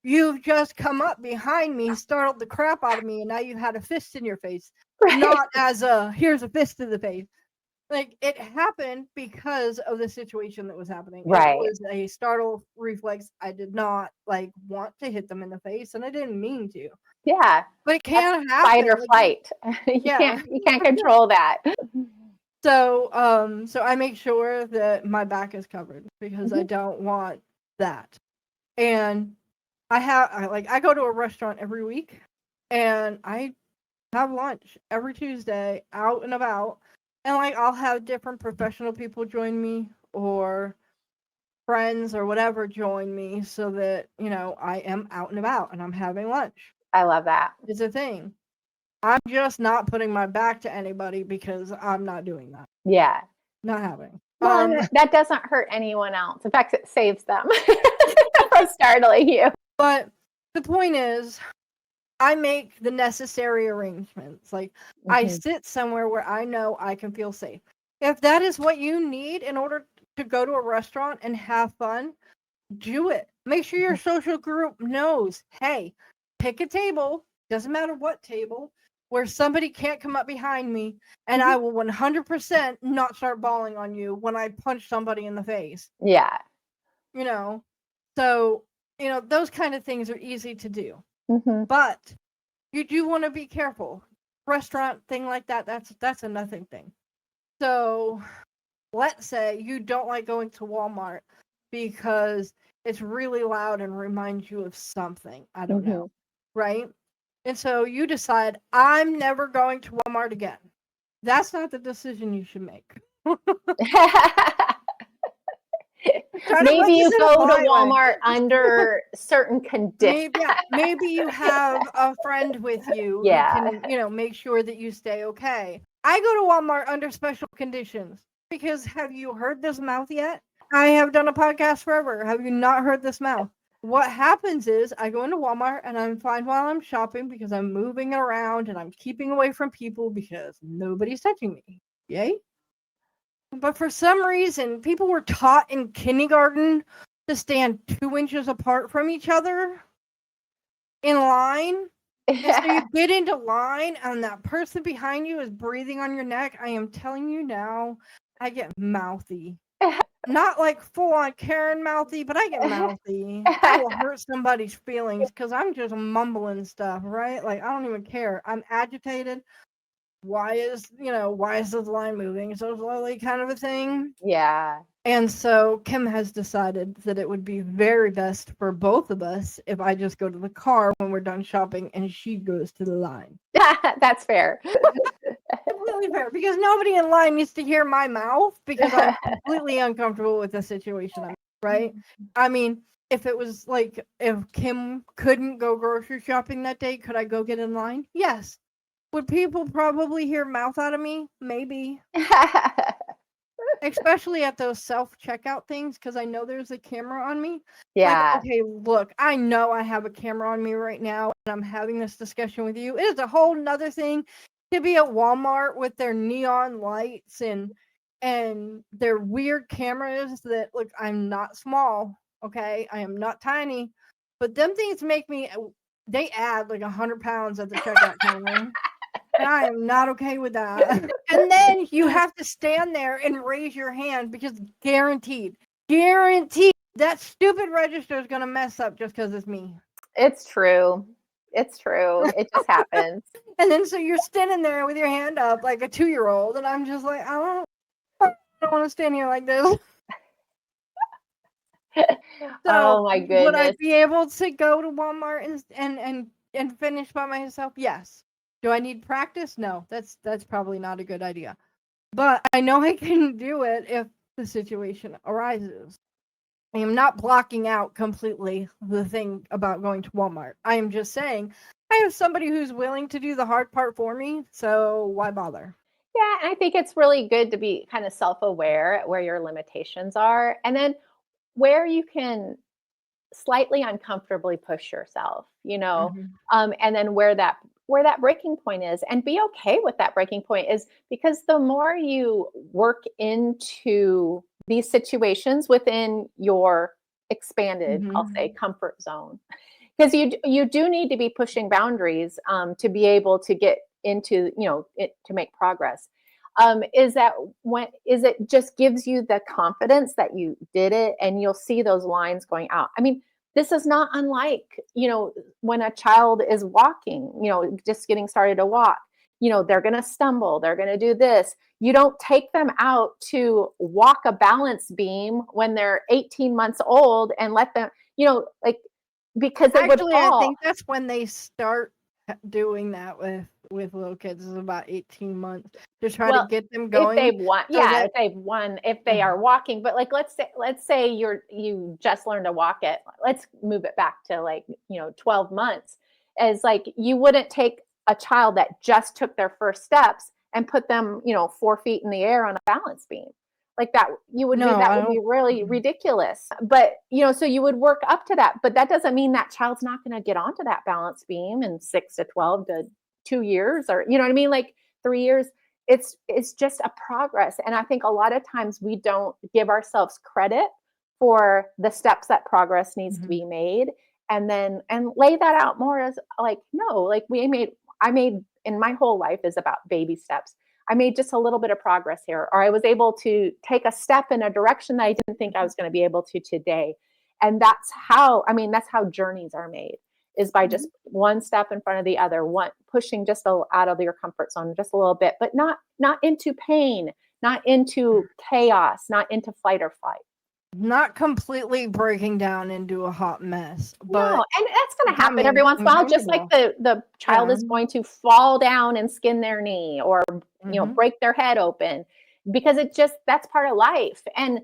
you've just come up behind me, startled the crap out of me, and now you had a fist in your face. Right. Not as here's a fist to the face. Like, it happened because of the situation that was happening. Right. It was a startle reflex. I did not want to hit them in the face, and I didn't mean to. Yeah. But it can happen. Fight or flight. You can't control that. So I make sure that my back is covered, because I don't want that. And I go to a restaurant every week, and I have lunch every Tuesday out and about, and I'll have different professional people join me, or friends or whatever join me, so that I am out and about and I'm having lunch. I love that. It's a thing. I'm just not putting my back to anybody, because I'm not doing that. Yeah. Not having. Well, that doesn't hurt anyone else. In fact, it saves them from startling you. But the point is, I make the necessary arrangements. Like, I sit somewhere where I know I can feel safe. If that is what you need in order to go to a restaurant and have fun, do it. Make sure your social group knows, hey, pick a table, doesn't matter what table, where somebody can't come up behind me, and I will 100% not start bawling on you when I punch somebody in the face. Yeah. So, those kind of things are easy to do. But you do want to be careful. Restaurant thing like that, that's a nothing thing. So, let's say you don't like going to Walmart because it's really loud and reminds you of something. I don't know. Right? And so you decide, I'm never going to Walmart again. That's not the decision you should make. Maybe you go to Walmart under certain conditions. Maybe you have a friend with you who can, make sure that you stay okay. I go to Walmart under special conditions, because have you heard this mouth yet? I have done a podcast forever. Have you not heard this mouth? What happens is I go into Walmart and I'm fine while I'm shopping, because I'm moving around and I'm keeping away from people because nobody's touching me. Yay? But for some reason, people were taught in kindergarten to stand 2 inches apart from each other in line. And so you get into line and that person behind you is breathing on your neck. I am telling you now, I get mouthy. Not like full on Karen mouthy, but I get mouthy. I will hurt somebody's feelings because I'm just mumbling stuff, right? Like, I don't even care. I'm agitated. why is this line moving so slowly kind of a thing. Yeah. And so Kim has decided that it would be very best for both of us if I just go to the car when we're done shopping and she goes to the line. That's fair. Completely fair, because nobody in line needs to hear my mouth because I'm completely uncomfortable with the situation I'm in, right? I mean, if it was like if Kim couldn't go grocery shopping that day, could I go get in line? Yes. Would people probably hear mouth out of me? Maybe. Especially at those self-checkout things, because I know there's a camera on me. Yeah. Like, okay, look, I know I have a camera on me right now, and I'm having this discussion with you. It is a whole nother thing to be at Walmart with their neon lights and their weird cameras that, look, I'm not small, okay? I am not tiny, but them things make me, they add like 100 pounds at the checkout counter. And I am not okay with that. And then you have to stand there and raise your hand because guaranteed, that stupid register is going to mess up just because it's me. It's true. It's true. It just happens. And then so you're standing there with your hand up like a 2-year-old, and I'm just like, I don't want to stand here like this. Oh my Would I goodness. be able to go to Walmart and finish by myself? Yes. Do I need practice? No. That's probably not a good idea. But I know I can do it if the situation arises. I am not blocking out completely the thing about going to Walmart. I am just saying I have somebody who's willing to do the hard part for me, so why bother? Yeah, I think it's really good to be kind of self-aware at where your limitations are, and then where you can slightly uncomfortably push yourself, Mhm. and then where that breaking point is, and be okay with that breaking point, is because the more you work into these situations within your expanded, I'll say, Mhm. comfort zone, because you do need to be pushing boundaries, to be able to get into, it, to make progress. Is that when is it just gives you the confidence that you did it, and you'll see those lines going out. I mean, this is not unlike, when a child is walking, just getting started to walk. They're going to stumble, they're going to do this. You don't take them out to walk a balance beam when they're 18 months old and let them, like, because they would Actually, I fall. think that's when they start doing that with little kids, is about 18 months to try to Well, get them if going they've won, so yeah, that if they've won, if they Mhm. are walking, but like let's say you just learned to walk it. Let's move it back to, like, 12 months. As like, you wouldn't take a child that just took their first steps and put them, 4 feet in the air on a balance beam. Like that, No, that I would don't be really mhm. ridiculous. But so you would work up to that, but that doesn't mean that child's not going to get onto that balance beam in 6 to 12 to 2 years, or you know what I mean, like 3 years. It's just a progress, and I think a lot of times we don't give ourselves credit for the steps that progress needs to Mhm. be made, and lay that out more as like, no, like, I made, in my whole life is about baby steps. I made just a little bit of progress here, or I was able to take a step in a direction that I didn't think I was going to be able to today. And that's how journeys are made, is by just Mhm. one step in front of the other, one pushing just out of your comfort zone just a little bit, but not into pain, not into chaos, not into fight or flight. Not completely breaking down into a hot mess, No, but and that's going to happen becoming every once in a while, just like uncomfortable. the child Yeah. is going to fall down and skin their knee, or Mhm. break their head open, because that's part of life. And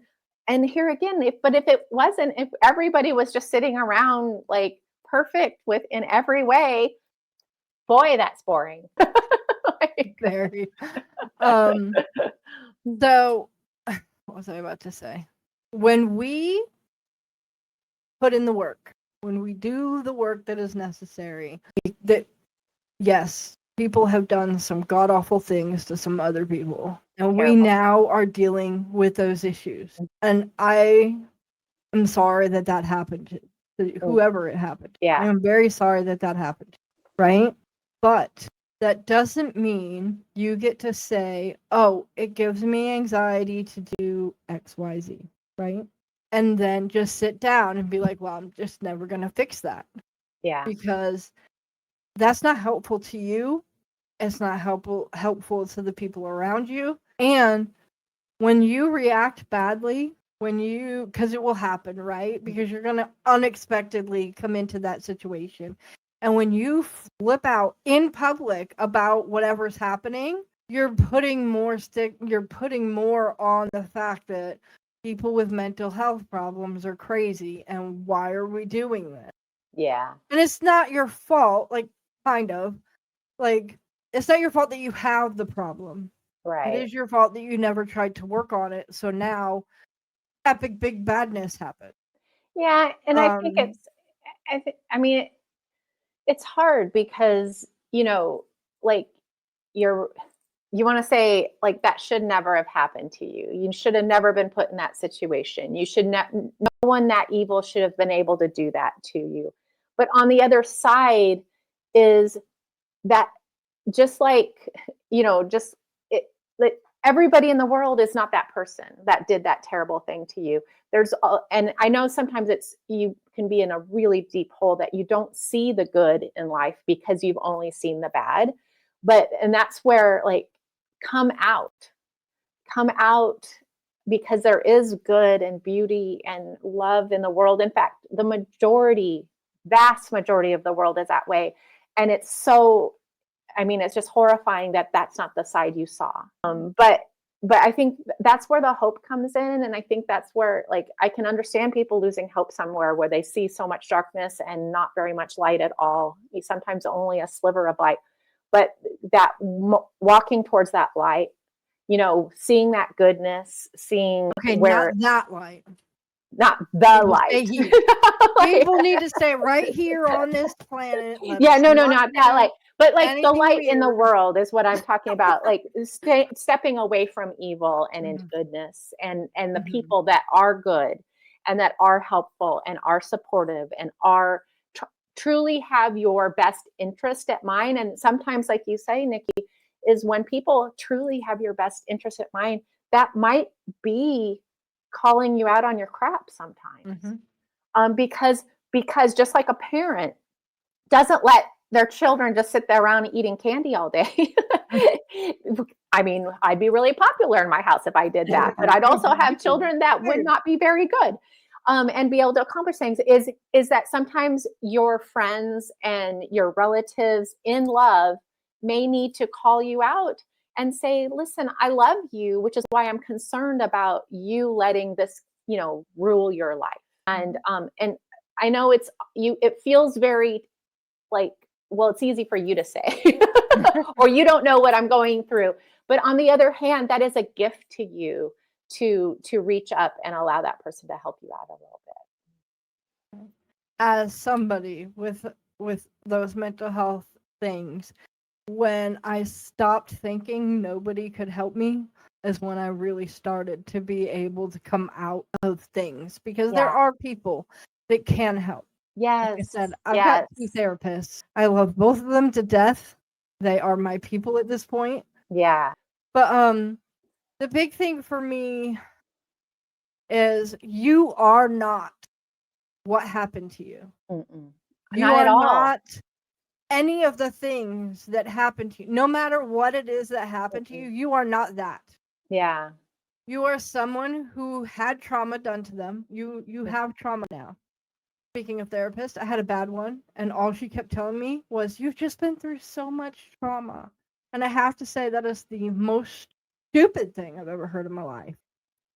here again, if it wasn't, if everybody was just sitting around like perfect in every way, boy, that's boring. Like, Very. Um, so what was I about to say? When we put in the work, when we do the work that is necessary, that yes, people have done some god awful things to some other people, and we terrible. now are dealing with those issues. And I am sorry that that happened to Mm, whoever it happened. I yeah. am very sorry that that happened, right? But that doesn't mean you get to say, "Oh, it gives me anxiety to do XYZ," right? And then just sit down and be like, "Well, I'm just never going to fix that," Yeah. because that's not helpful to you, It's not helpful to the people around you. And when you react badly, because it will happen, right? Because you're going to unexpectedly come into that situation. And when you flip out in public about whatever's happening, you're putting more on the fact that people with mental health problems are crazy, and why are we doing this? Yeah. And it's not your fault, like, kind of. Like, it's not your fault that you have the problem. Right. It is your fault that you never tried to work on it. So now epic big badness happened. Yeah, and I think it's hard because, like you want to say like that should never have happened to you. You should have never been put in that situation. No one that evil should have been able to do that to you. But on the other side is that just like, everybody in the world is not that person that did that terrible thing to you. And I know sometimes you can be in a really deep hole that you don't see the good in life because you've only seen the bad. And that's where, like, come out because there is good and beauty and love in the world. In fact, vast majority of the world is that way. And it's just horrifying that that's not the side you saw. But I think that's where the hope comes in. And I think that's where, like, I can understand people losing hope somewhere where they see so much darkness and not very much light at all. Sometimes only a sliver of light, but that walking towards that light, seeing that goodness, seeing not that light. Not the light. People need to stay right here on this planet. Not that light. But like the light in the world is what I'm talking about. Like stepping away from evil and into goodness, and the people that are good and that are helpful and are supportive and are truly have your best interest at mind. And sometimes, like you say, Nikki, is when people truly have your best interest at mind, that might be calling you out on your crap sometimes. Because just like a parent doesn't let their children just sit there around eating candy all day. I mean, I'd be really popular in my house if I did that, but I'd also have children that would not be very good and be able to accomplish things. Is that sometimes your friends and your relatives in love may need to call you out and say, listen, I love you, which is why I'm concerned about you letting this, rule your life. And I know it feels very like, well, it's easy for you to say, or you don't know what I'm going through. But on the other hand, that is a gift to you to reach up and allow that person to help you out a little bit. As somebody with those mental health things, when I stopped thinking nobody could help me is when I really started to be able to come out of things, because there are people that can help. Yes. Like I said, I've got 2 therapists. I love both of them to death. They are my people at this point. Yeah. But the big thing for me is you are not what happened to you. Mm-mm. You are not any of the things that happened to you. No matter what it is that happened to you, you are not that. Yeah. You are someone who had trauma done to them. You have trauma now. Speaking of therapist, I had a bad one, and all she kept telling me was, you've just been through so much trauma. And I have to say that is the most stupid thing I've ever heard in my life.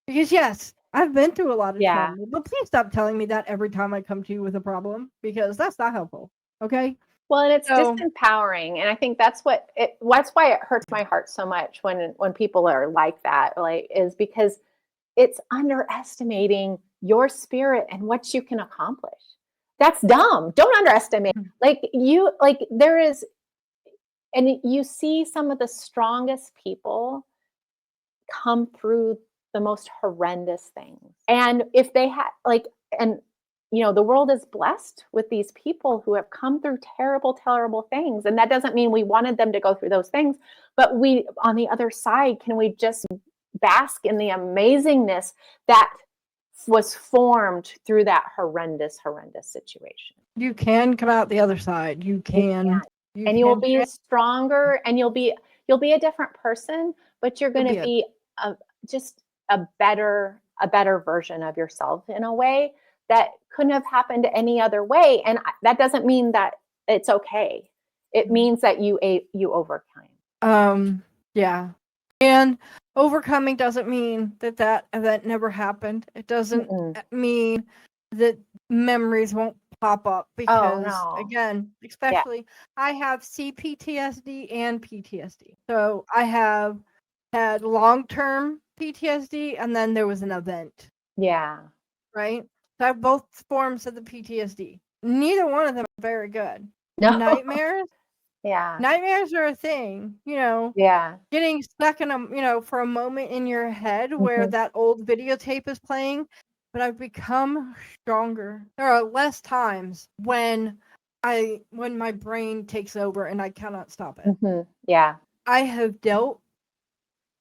Because yes, I've been through a lot of trauma, but please stop telling me that every time I come to you with a problem, because that's not helpful. Okay? Well, and it's disempowering, and I think that's why it hurts my heart so much when people are like that, is because it's underestimating your spirit and what you can accomplish. That's dumb. Don't underestimate. There is, and you see some of the strongest people come through the most horrendous things. And if they had the world is blessed with these people who have come through terrible, terrible things. And that doesn't mean we wanted them to go through those things, but we, on the other side, can we just bask in the amazingness that was formed through that horrendous situation? You can come out the other side. You can. and you will be can stronger, and you'll be a different person, but you're going to be just a better version of yourself in a way that couldn't have happened any other way. And that doesn't mean that it's okay. It means that you overcame. Yeah. And overcoming doesn't mean that event never happened. It doesn't mean that memories won't pop up, because again, especially I have CPTSD and PTSD. So I have had long-term PTSD, and then there was an event. Yeah. Right? So I have both forms of the PTSD. Neither one of them are very good. No. Nightmares? Yeah. Nightmares are a thing, Yeah. Getting stuck in for a moment in your head where that old videotape is playing. But I've become stronger. There are less times when my brain takes over and I cannot stop it. Yeah. I've dealt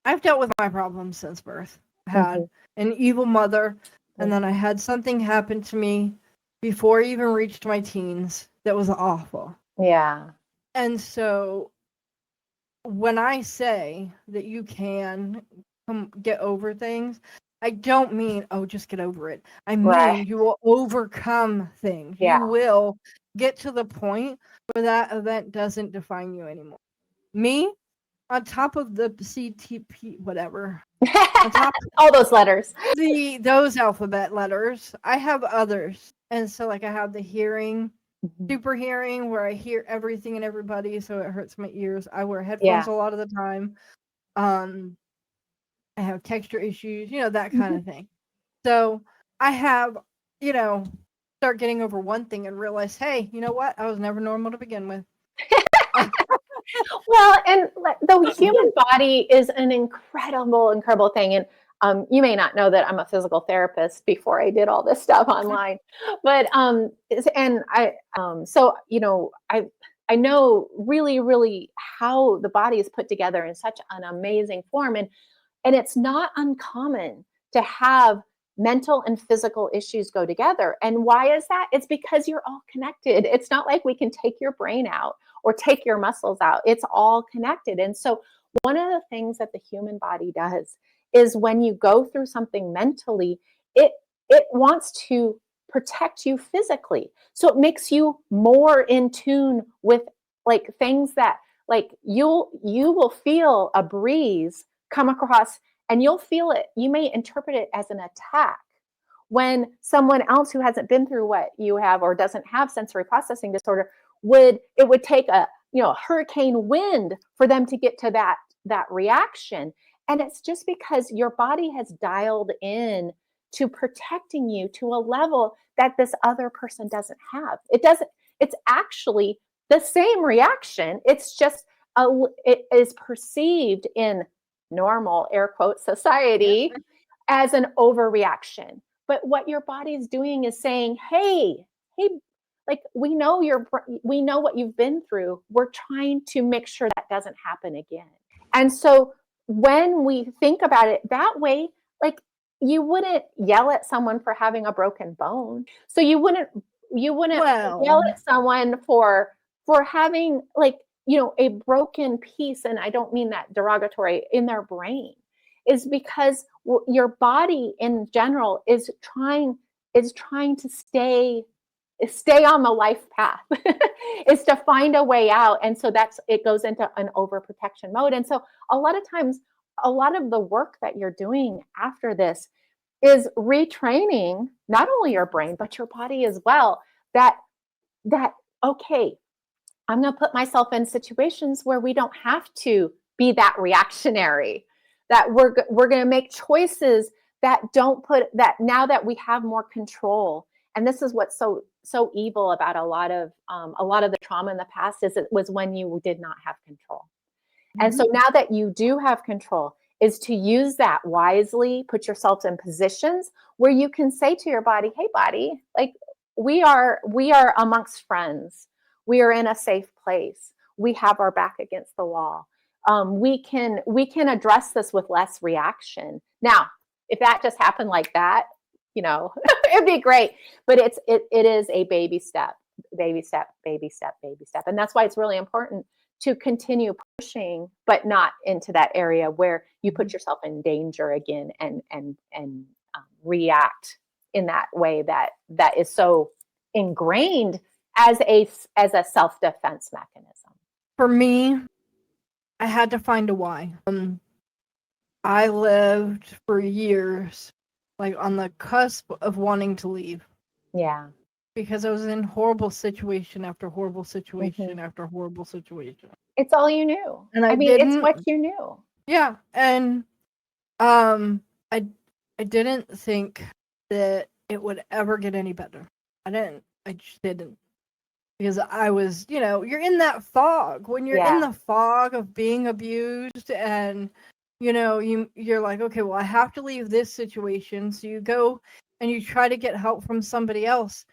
with my problems since birth. I had an evil mother, and then I had something happen to me before I even reached my teens that was awful. Yeah. And so when I say that you can get over things, I don't mean, just get over it. I mean, you will overcome things. Yeah. You will get to the point where that event doesn't define you anymore. Me, on top of the CTP, whatever. On top all those letters. Those alphabet letters, I have others. And so, I have the hearing, super hearing, where I hear everything and everybody, so it hurts my ears. I wear headphones a lot of the time. I have texture issues, that kind of thing. So I have, start getting over one thing and realize, hey, you know what? I was never normal to begin with. Well, and the human body is an incredible thing. And you may not know that I'm a physical therapist before I did all this stuff online, but so I know really how the body is put together in such an amazing form, and it's not uncommon to have mental and physical issues go together. And why is that? It's because you're all connected. It's not like we can take your brain out or take your muscles out. It's all connected. And so one of the things that the human body does is when you go through something mentally, it wants to protect you physically. So it makes you more in tune with things that you will feel a breeze come across, and you'll feel it. You may interpret it as an attack, when someone else who hasn't been through what you have or doesn't have sensory processing disorder would take a hurricane wind for them to get to that reaction. And it's just because your body has dialed in to protecting you to a level that this other person doesn't have. It's actually the same reaction. It's just it is perceived in normal, air quote, society as an overreaction. But what your body's doing is saying, hey, we know what you've been through. We're trying to make sure that doesn't happen again. And so when we think about it that way, you wouldn't yell at someone for having a broken bone. So you wouldn't yell at someone for having a broken piece, and I don't mean that derogatory, in their brain, is because your body in general is trying to stay on the life path, is to find a way out. And so it goes into an overprotection mode. And so a lot of times, a lot of the work that you're doing after this is retraining not only your brain, but your body as well, that okay, I'm going to put myself in situations where we don't have to be that reactionary, that we're going to make choices that don't put that, now that we have more control. And this is what's so evil about a lot of the trauma in the past, is it was when you did not have control. And so now that you do have control, is to use that wisely, put yourself in positions where you can say to your body, hey body, we are amongst friends. We are in a safe place. We have our back against the wall. We can address this with less reaction. Now, if that just happened like that, it'd be great. But it is a baby step. baby step, baby step, baby step. And that's why it's really important to continue pushing, but not into that area where you put yourself in danger again and react in that way that is so ingrained as a self-defense mechanism. For me, I had to find a why. I lived for years like on the cusp of wanting to leave. Yeah. Because I was in horrible situation after horrible situation after horrible situation. It's all you knew. And I mean, it's what you knew. Yeah. And I didn't think that it would ever get any better. I just didn't. Because I was, you're in that fog. When you're in the fog of being abused and, you're like, okay, well, I have to leave this situation. So you go and you try to get help from somebody else.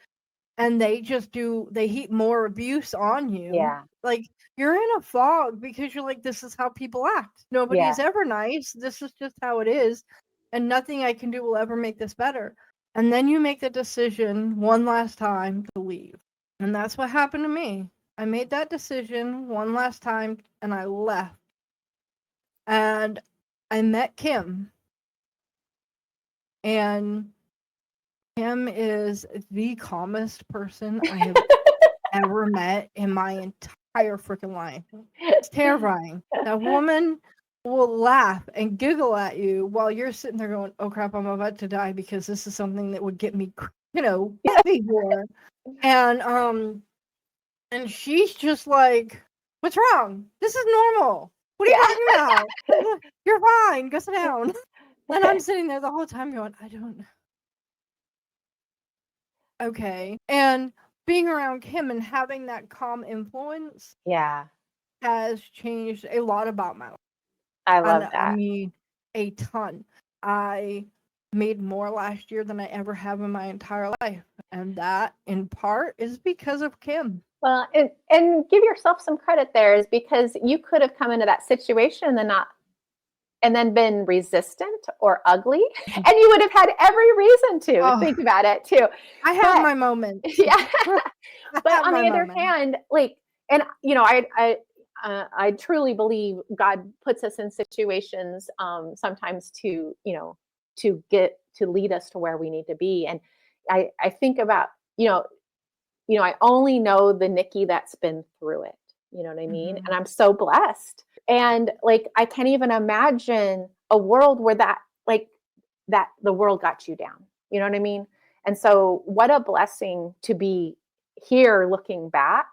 And they heap more abuse on you. Yeah. Like, you're in a fog because you're like, this is how people act. Nobody's ever nice. This is just how it is. And nothing I can do will ever make this better. And then you make the decision one last time to leave. And that's what happened to me. I made that decision one last time and I left. And I met Kim. And Kim is the calmest person I have ever met in my entire freaking life. It's terrifying. That woman will laugh and giggle at you while you're sitting there going, oh crap, I'm about to die because this is something that would get me, before. And she's just like, what's wrong? This is normal. What are you talking about? You're fine. Go sit down. And I'm sitting there the whole time going, I don't know. Okay. And being around Kim and having that calm influence has changed a lot about my life. I love that. I mean, a ton. I made more last year than I ever have in my entire life. And that, in part, is because of Kim. Well, and give yourself some credit there, is because you could have come into that situation and then been resistant or ugly, and you would have had every reason to think about it too. I had my moments. Yeah. But on the other hand, like, and I truly believe God puts us in situations sometimes to lead us to where we need to be. And I think about, I only know the Nikki that's been through it. You know what I mean? And I'm so blessed. And like, I can't even imagine a world where that the world got you down. You know what I mean? And so what a blessing to be here looking back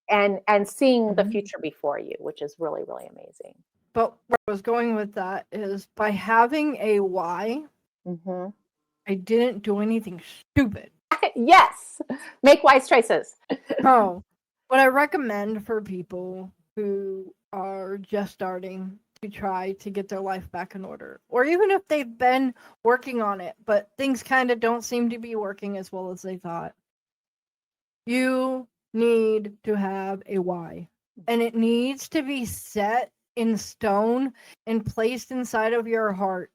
and seeing the future before you, which is really, really amazing. But where I was going with that is by having a why, I didn't do anything stupid. Yes. Make wise choices. Oh, what I recommend for people who are just starting to try to get their life back in order, or even if they've been working on it, but things kind of don't seem to be working as well as they thought, you need to have a why. And it needs to be set in stone and placed inside of your heart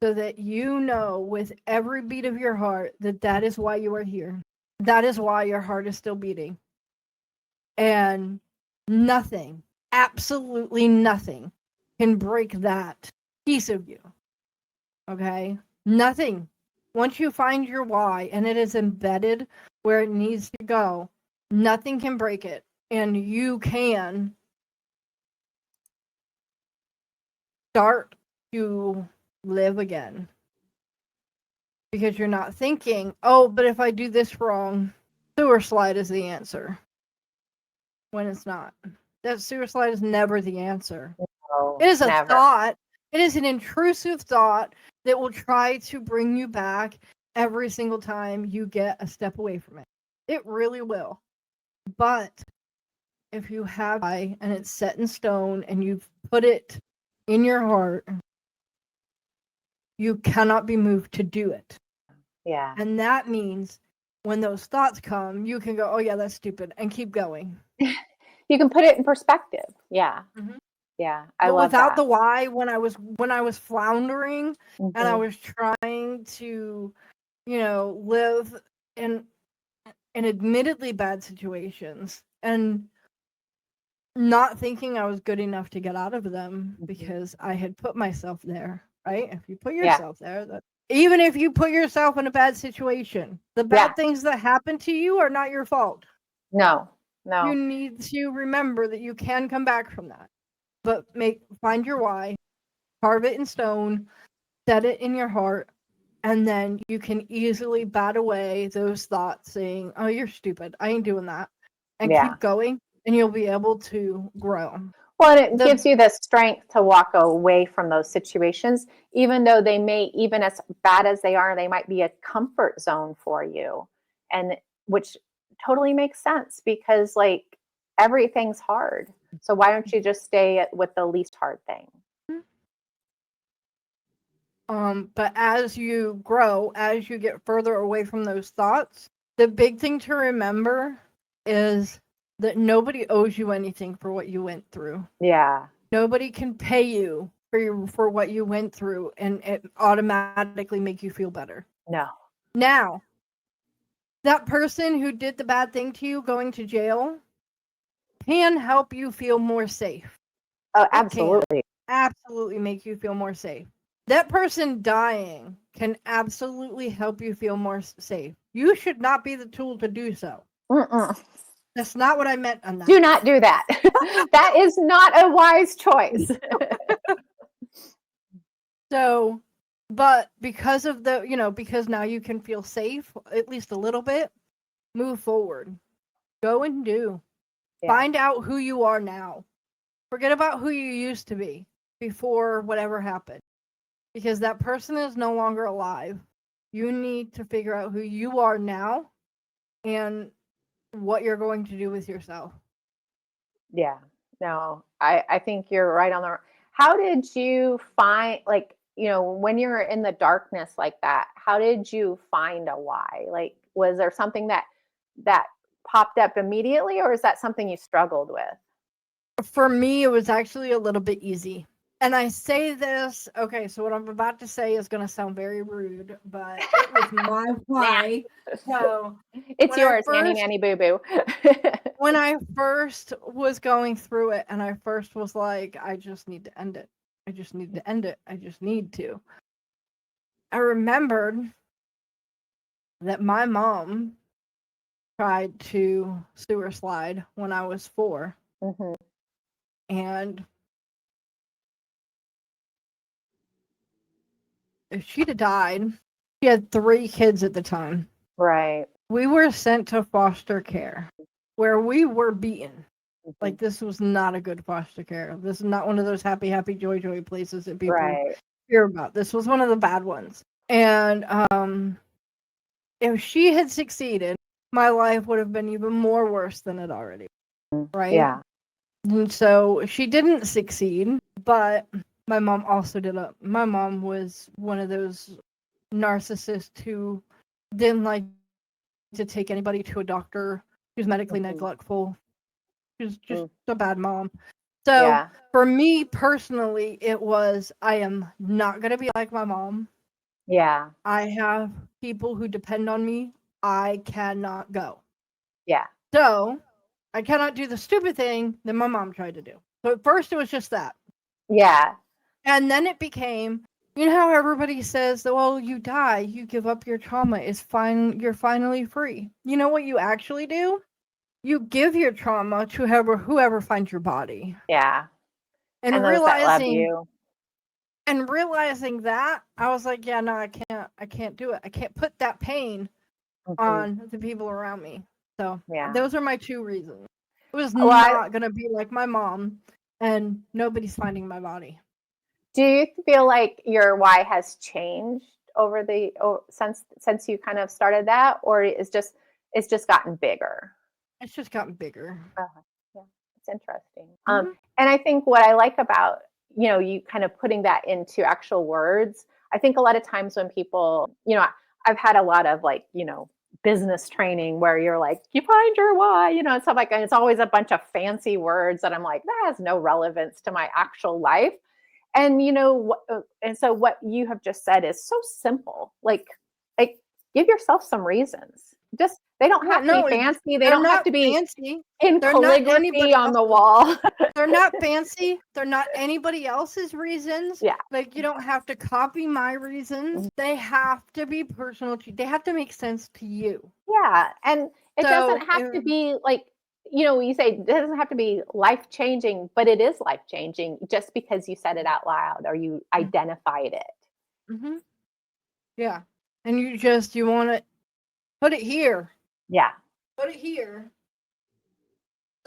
so that you know with every beat of your heart that is why you are here. That is why your heart is still beating. And nothing, absolutely nothing, can break that piece of you. Okay? Nothing. Once you find your why and it is embedded where it needs to go, nothing can break it. And you can start to live again. Because you're not thinking, oh, but if I do this wrong, sewer slide is the answer. When it's not. That sewer slide is never the answer. No, it is a never. thought. It is an intrusive thought that will try to bring you back every single time you get a step away from it. It really will. But if you have why and it's set in stone and you've put it in your heart, you cannot be moved to do it. Yeah. And that means when those thoughts come, you can go, oh yeah, that's stupid, and keep going. You can put it in perspective. Yeah. Yeah. I love without that. the why, when I was floundering and I was trying to, live in in admittedly bad situations and not thinking I was good enough to get out of them because I had put myself there, right? If you put yourself there, that even if you put yourself in a bad situation, the bad things that happen to you are not your fault. No. You need to remember that you can come back from that. But find your why, carve it in stone, set it in your heart, and then you can easily bat away those thoughts saying, "Oh, you're stupid. I ain't doing that." And keep going, and you'll be able to grow. Well, and it gives you the strength to walk away from those situations, even though they may, even as bad as they are, they might be a comfort zone for you. And which totally makes sense because like everything's hard. So why don't you just stay with the least hard thing? But as you grow, as you get further away from those thoughts, the big thing to remember is that nobody owes you anything for what you went through. Yeah. Nobody can pay you for what you went through and it automatically make you feel better. No. Now, that person who did the bad thing to you going to jail can help you feel more safe. Oh, absolutely. Absolutely make you feel more safe. That person dying can absolutely help you feel more safe. You should not be the tool to do so. That's not what I meant on that. Do not do that. That is not a wise choice. So, but because of because now you can feel safe, at least a little bit, move forward. Go and do. Yeah. Find out who you are now. Forget about who you used to be before whatever happened. Because that person is no longer alive. You need to figure out who you are now and what you're going to do with yourself. Yeah. No, I think you're right on the. How did you find, like, when you're in the darkness like that, how did you find a why? Like, was there something that popped up immediately, or is that something you struggled with? For me, it was actually a little bit easy. And I say this, okay, so what I'm about to say is going to sound very rude, but it was my why. So it's yours, nanny boo boo. When I first was going through it and I first was like, I just need to end it. I just need to end it. I just need to. I remembered that my mom tried to sewer slide when I was 4. Mm-hmm. And if she'd have died, she had 3 kids at the time. Right. We were sent to foster care where we were beaten. Mm-hmm. Like, this was not a good foster care. This is not one of those happy, joy places that people hear about. This was one of the bad ones. And if she had succeeded, my life would have been even more worse than it already was, right? Yeah. And so she didn't succeed, but my mom also did it. My mom was one of those narcissists who didn't like to take anybody to a doctor. She was medically neglectful. She was just a bad mom. So for me personally, it was, I am not going to be like my mom. Yeah. I have people who depend on me. I cannot go. Yeah. So I cannot do the stupid thing that my mom tried to do. So at first it was just that. Yeah. And then it became, you know how everybody says that, well, you die, you give up your trauma, it's fine, you're finally free. You know what you actually do? You give your trauma to whoever finds your body. Yeah. And realizing that, I was like, yeah, no, I can't do it. I can't put that pain on the people around me. So those are my 2 reasons. It was not going to be like my mom, and nobody's finding my body. Do you feel like your why has changed since you kind of started that, or it's just gotten bigger? It's just gotten bigger. Yeah, it's interesting. And I think what I like about you kind of putting that into actual words. I think a lot of times when people, I've had a lot of business training where you're like, you find your why, and stuff like that. And it's always a bunch of fancy words that I'm like, that has no relevance to my actual life. And and so what you have just said is so simple. Like give yourself some reasons. Just They don't Yeah, have to no, be it's fancy. They they're don't have not to be fancy. in They're not calligraphy anybody on the else's. wall. They're not fancy. They're not anybody else's reasons. Yeah. Like, you don't have to copy my reasons. They have to be personal to you. They have to make sense to you. Yeah, and it doesn't So, have to be like, you know, you say it doesn't have to be life changing, but it is life changing just because you said it out loud or you identified it. hmm yeah. And you want to put it here. Yeah. Put it here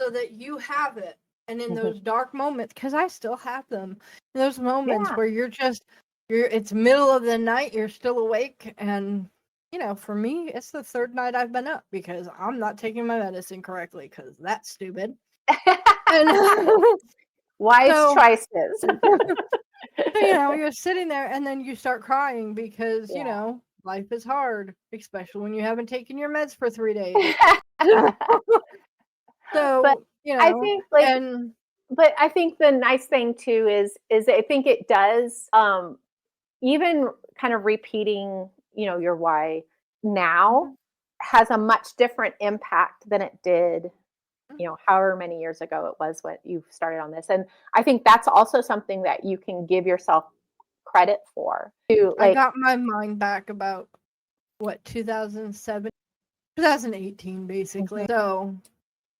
so that you have it. And in Mhm. those dark moments, because I still have them, in those moments Yeah. where it's middle of the night, you're still awake. And, you know, for me, it's the third night I've been up because I'm not taking my medicine correctly because that's stupid. And Wise so, choices. you know, you're sitting there and then you start crying because, you Yeah. know, life is hard, especially when you haven't taken your meds for 3 days. So, But you I know, think like and but I think the nice thing too is I think it does even kind of repeating, you know, your why now Mhm. has a much different impact than it did, you Mhm. know, however many years ago it was when you started on this. And I think that's also something that you can give yourself credit for. To I like, got my mind back about what 2007, 2018, basically. So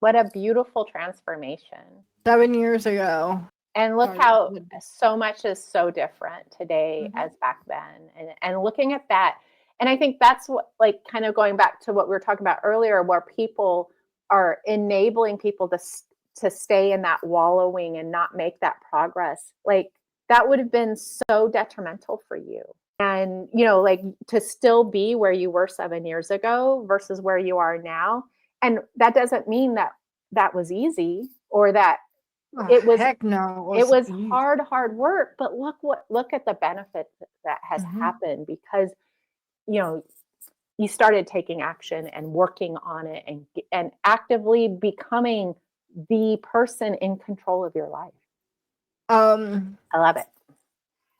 what a beautiful transformation. 7 years ago. And look Started how with- so much is so different today Mhm. as back then. And looking at that, and I think that's what, like, kind of going back to what we were talking about earlier, where people are enabling people to stay in that wallowing and not make that progress. Like, that would have been so detrimental for you. And, you know, like, to still be where you were 7 years ago versus where you are now. And that doesn't mean that that was easy or that Oh, it was heck no, it was easy. hard work, but look at the benefit that has Mhm. happened because, you know, you started taking action and working on it and actively becoming the person in control of your life. Um, I love it.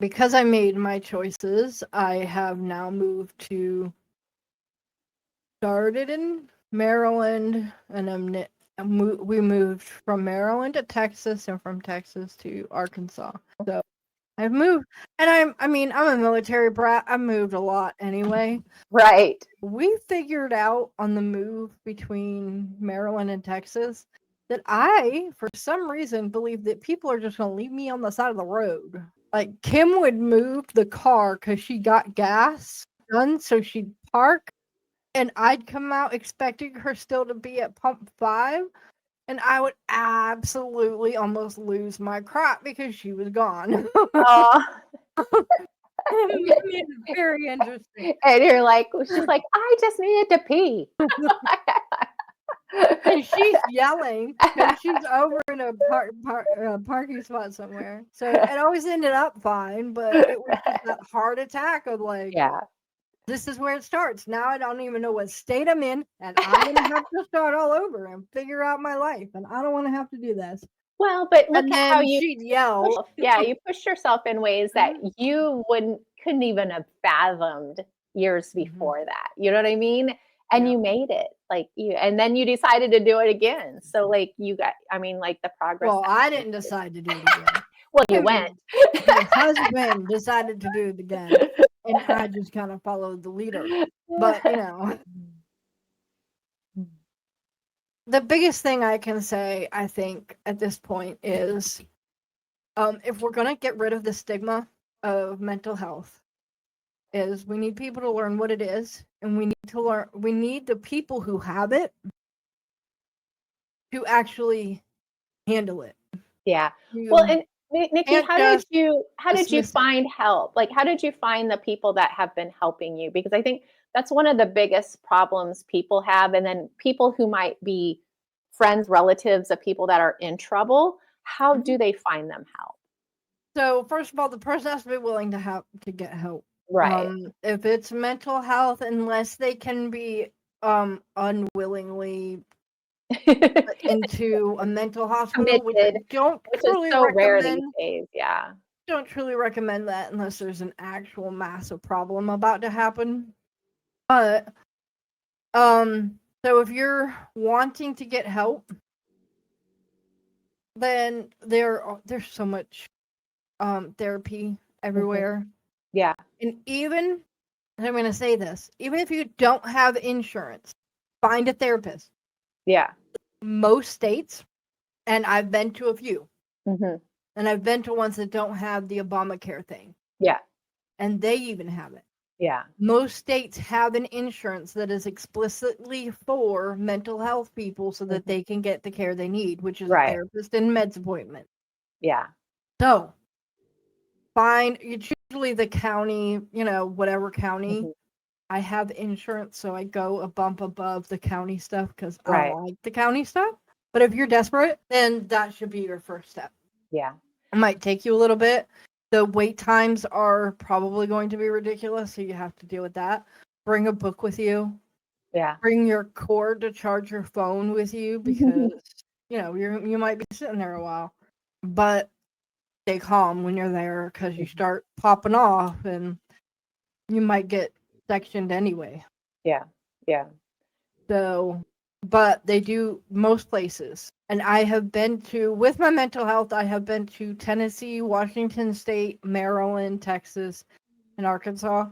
because I made my choices, I have now moved to started in Maryland, and we moved from Maryland to Texas, and from Texas to Arkansas. So I've moved, and I mean, I'm a military brat. I moved a lot anyway. Right. We figured out on the move between Maryland and Texas that I, for some reason, believe that people are just going to leave me on the side of the road. Like, Kim would move the car because she got gas done, so she'd park, and I'd come out expecting her still to be at pump 5, and I would absolutely almost lose my crap because she was gone. Oh. It's very interesting. And you're like, she's like, I just needed to pee. And she's yelling because she's over in a parking spot somewhere. So it always ended up fine, but it was just that heart attack of like, Yeah. this is where it starts. Now I don't even know what state I'm in, and I'm gonna have to start all over and figure out my life, and I don't want to have to do this. Well, but look And at how then you she'd yell. yeah, you pushed yourself in ways that Mhm. you couldn't even have fathomed years before that. You know what I mean? And Yeah. you made it. Like and then you decided to do it again. So like you got I mean like the progress. Well, I didn't decide to do it again. Well, you went. Her husband decided to do it again, and I just kind of followed the leader. But you know, the biggest thing I can say, I think, at this point is, if we're gonna get rid of the stigma of mental health, is we need people to learn what it is, and we need the people who have it to actually handle it. Yeah. You Well, and Nikki, can't how did just you dismiss it. find help? Like, how did you find the people that have been helping you? Because I think that's one of the biggest problems people have. And then people who might be friends, relatives of people that are in trouble, how do they find them help? So first of all, the person has to be willing to get help. Right. If it's mental health, unless they can be unwillingly put into a mental hospital, which I Committed, don't which is truly so rare these recommend. days. Yeah. Don't truly recommend that unless there's an actual massive problem about to happen. But So if you're wanting to get help, then there's so much therapy everywhere. Yeah. And even, and I'm going to say this, even if you don't have insurance, find a therapist. Yeah. Most states, and I've been to a few, Hmm. and I've been to ones that don't have the Obamacare thing, Yeah. and they even have it. Yeah. Most states have an insurance that is explicitly for mental health people so that they can get the care they need, which is a Right. therapist and meds appointment. Yeah. So it's usually the county, whatever county. Mhm. I have insurance, so I go a bump above the county stuff because I Right. like the county stuff. But if you're desperate, then that should be your first step. Yeah. It might take you a little bit. The wait times are probably going to be ridiculous, so you have to deal with that. Bring a book with you. Yeah. Bring your cord to charge your phone with you because you might be sitting there a while. But stay calm when you're there because you start popping off and you might get sectioned anyway. Yeah. Yeah. So, but they do most places. And I have been with my mental health, I have been to Tennessee, Washington State, Maryland, Texas, and Arkansas.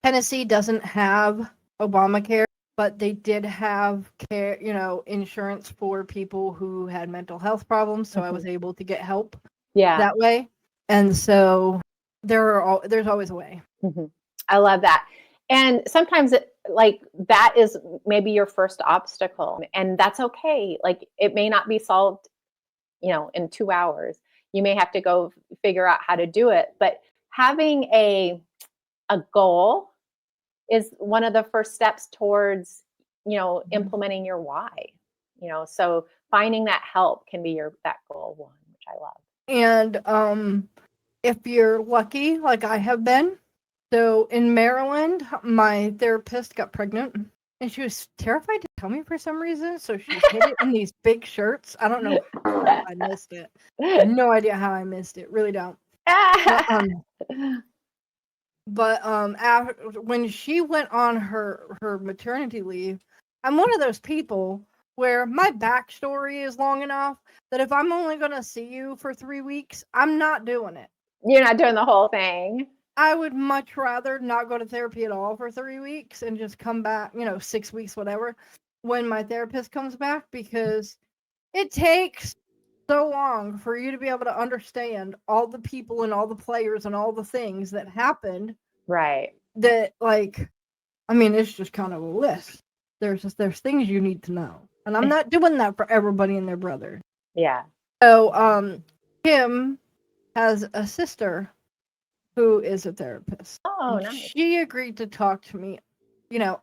Tennessee doesn't have Obamacare, but they did have care, insurance for people who had mental health problems. So I was able to get help Yeah. that way. And so there's always a way. I love that. And sometimes that is maybe your first obstacle, and that's okay. Like it may not be solved, in 2 hours. You may have to go figure out how to do it, but having a goal is one of the first steps towards, implementing your why. So finding that help can be that goal one, which I love. And if you're lucky, like I have been, so in Maryland, my therapist got pregnant and she was terrified to tell me for some reason. So she hid it in these big shirts. I don't know how I missed it. No idea how I missed it. Really don't. But after, when she went on her maternity leave, I'm one of those people where my backstory is long enough that if I'm only going to see you for 3 weeks, I'm not doing it. You're not doing the whole thing. I would much rather not go to therapy at all for 3 weeks and just come back, 6 weeks, whatever, when my therapist comes back, because it takes so long for you to be able to understand all the people and all the players and all the things that happened. Right. That, it's just kind of a list. There's things you need to know. And I'm not doing that for everybody and their brother. Yeah. So, Kim has a sister who is a therapist. Oh, nice. She agreed to talk to me,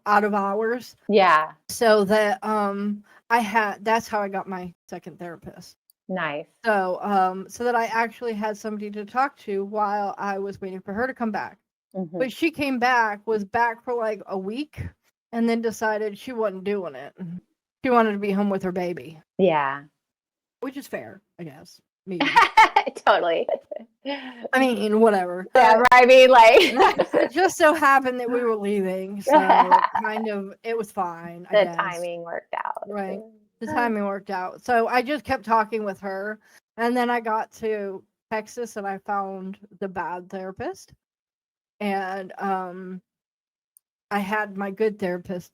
out of hours. Yeah. So that that's how I got my second therapist. Nice. So so that I actually had somebody to talk to while I was waiting for her to come back. But she came back, was back for like a week, and then decided she wasn't doing it. She wanted to be home with her baby. Yeah. Which is fair, I guess. Maybe. Totally. I mean, whatever. Yeah, I mean, it just so happened that we were leaving, so it was fine. I guess. Timing worked out. Right. The timing worked out. So I just kept talking with her, and then I got to Texas and I found the bad therapist. And I had my good therapist,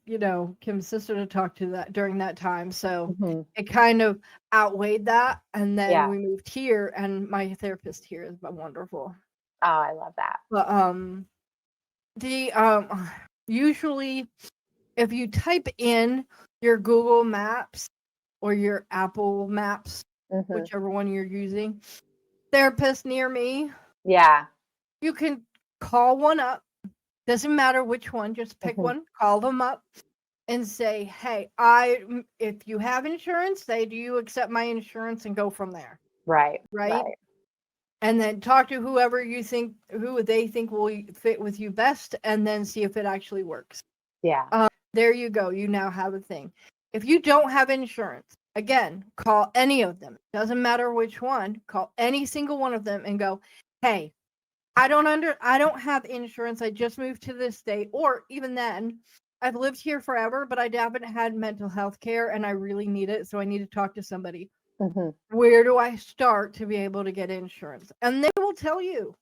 Kim's sister, to talk to that during that time. So it kind of outweighed that. And then we moved here, and my therapist here has been wonderful. Oh, I love that. But usually if you type in your Google Maps or your Apple Maps, whichever one you're using, therapist near me. Yeah. You can call one up. Doesn't matter which one, just pick one, call them up and say, hey, if you have insurance, say, do you accept my insurance, and go from there. Right. And then talk to who they think will fit with you best, and then see if it actually works. Yeah. There you go. You now have a thing. If you don't have insurance, again, call any of them. Doesn't matter which one, call any single one of them and go, hey, I don't have insurance. I just moved to this state. Or even then, I've lived here forever, but I haven't had mental health care and I really need it. So I need to talk to somebody. Mhm. Where do I start to be able to get insurance? And they will tell you.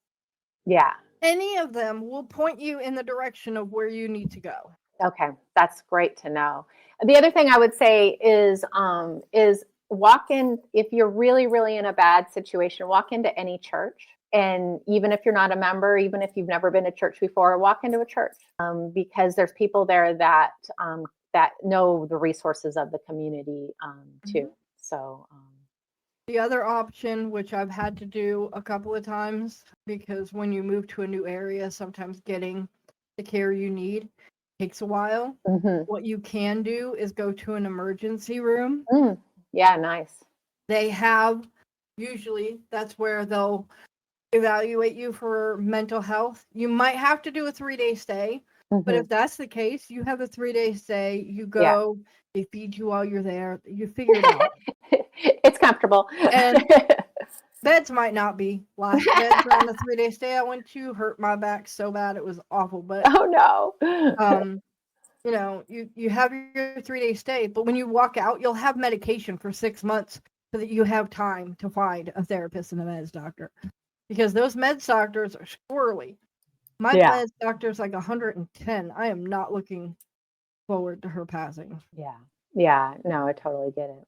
Yeah. Any of them will point you in the direction of where you need to go. Okay, that's great to know. The other thing I would say is walk in, if you're really, really in a bad situation, walk into any church. And even if you're not a member, even if you've never been to church before, walk into a church, because there's people there that that know the resources of the community too. So The other option, which I've had to do a couple of times, because when you move to a new area, sometimes getting the care you need takes a while. mhm. What you can do is go to an emergency room. Yeah, nice. They have, usually, that's where they'll evaluate you for mental health. You might have to do a 3-day stay, but Mhm. if that's the case, you have a 3-day stay, you Yeah. go, they feed you while you're there, you figure it out. It's comfortable. And beds might not be. Last beds on the 3-day stay I went to hurt my back so bad it was awful. But Oh no. you know, you have your 3-day stay, but when you walk out, you'll have medication for 6 months so that you have time to find a therapist and a meds doctor. Because those meds doctors are squirrely. My Yeah. meds doctor's like 110. I am not looking forward to her passing. Yeah, no, I totally get it.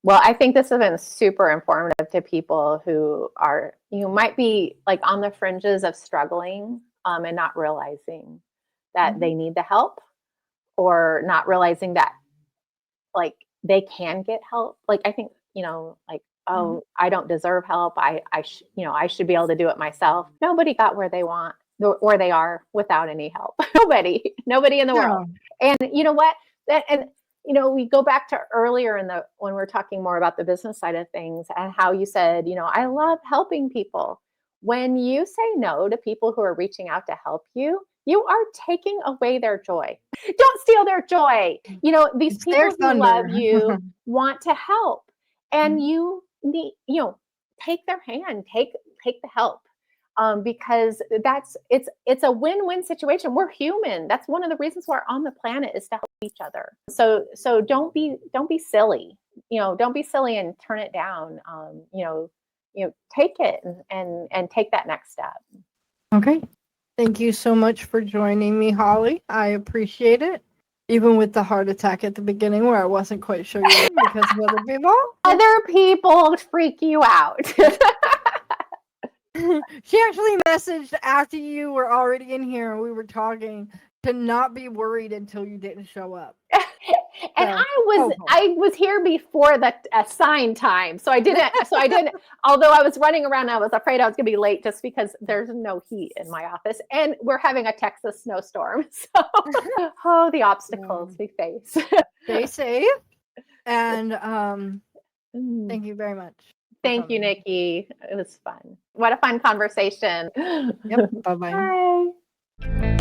Well, I think this has been super informative to people who are, you might be like on the fringes of struggling and not realizing that they need the help, or not realizing that like they can get help. Like I think, like, oh, I don't deserve help. I should be able to do it myself. Nobody got where they want, where they are without any help. Nobody in the world. And you know what? We go back to earlier when we're talking more about the business side of things, and how you said, I love helping people. When you say no to people who are reaching out to help you, you are taking away their joy. Don't steal their joy. These It's their people who love you want to help, and Mhm. you need, take their hand, take the help. Because it's a win-win situation. We're human. That's one of the reasons we're on the planet, is to help each other. So don't be silly. Don't be silly and turn it down. Take it and take that next step. Okay. Thank you so much for joining me, Holly. I appreciate it. Even with the heart attack at the beginning where I wasn't quite sure you were because of other people. Other people freak you out. She actually messaged after you were already in here and we were talking to not be worried until you didn't show up. And I was here before the assigned time, so I didn't. Although I was running around, I was afraid I was going to be late just because there's no heat in my office, and we're having a Texas snowstorm. So, the obstacles we face. Stay safe, and thank you very much. Thank you, Nikki. It was fun. What a fun conversation. Yep. Bye-bye. Bye.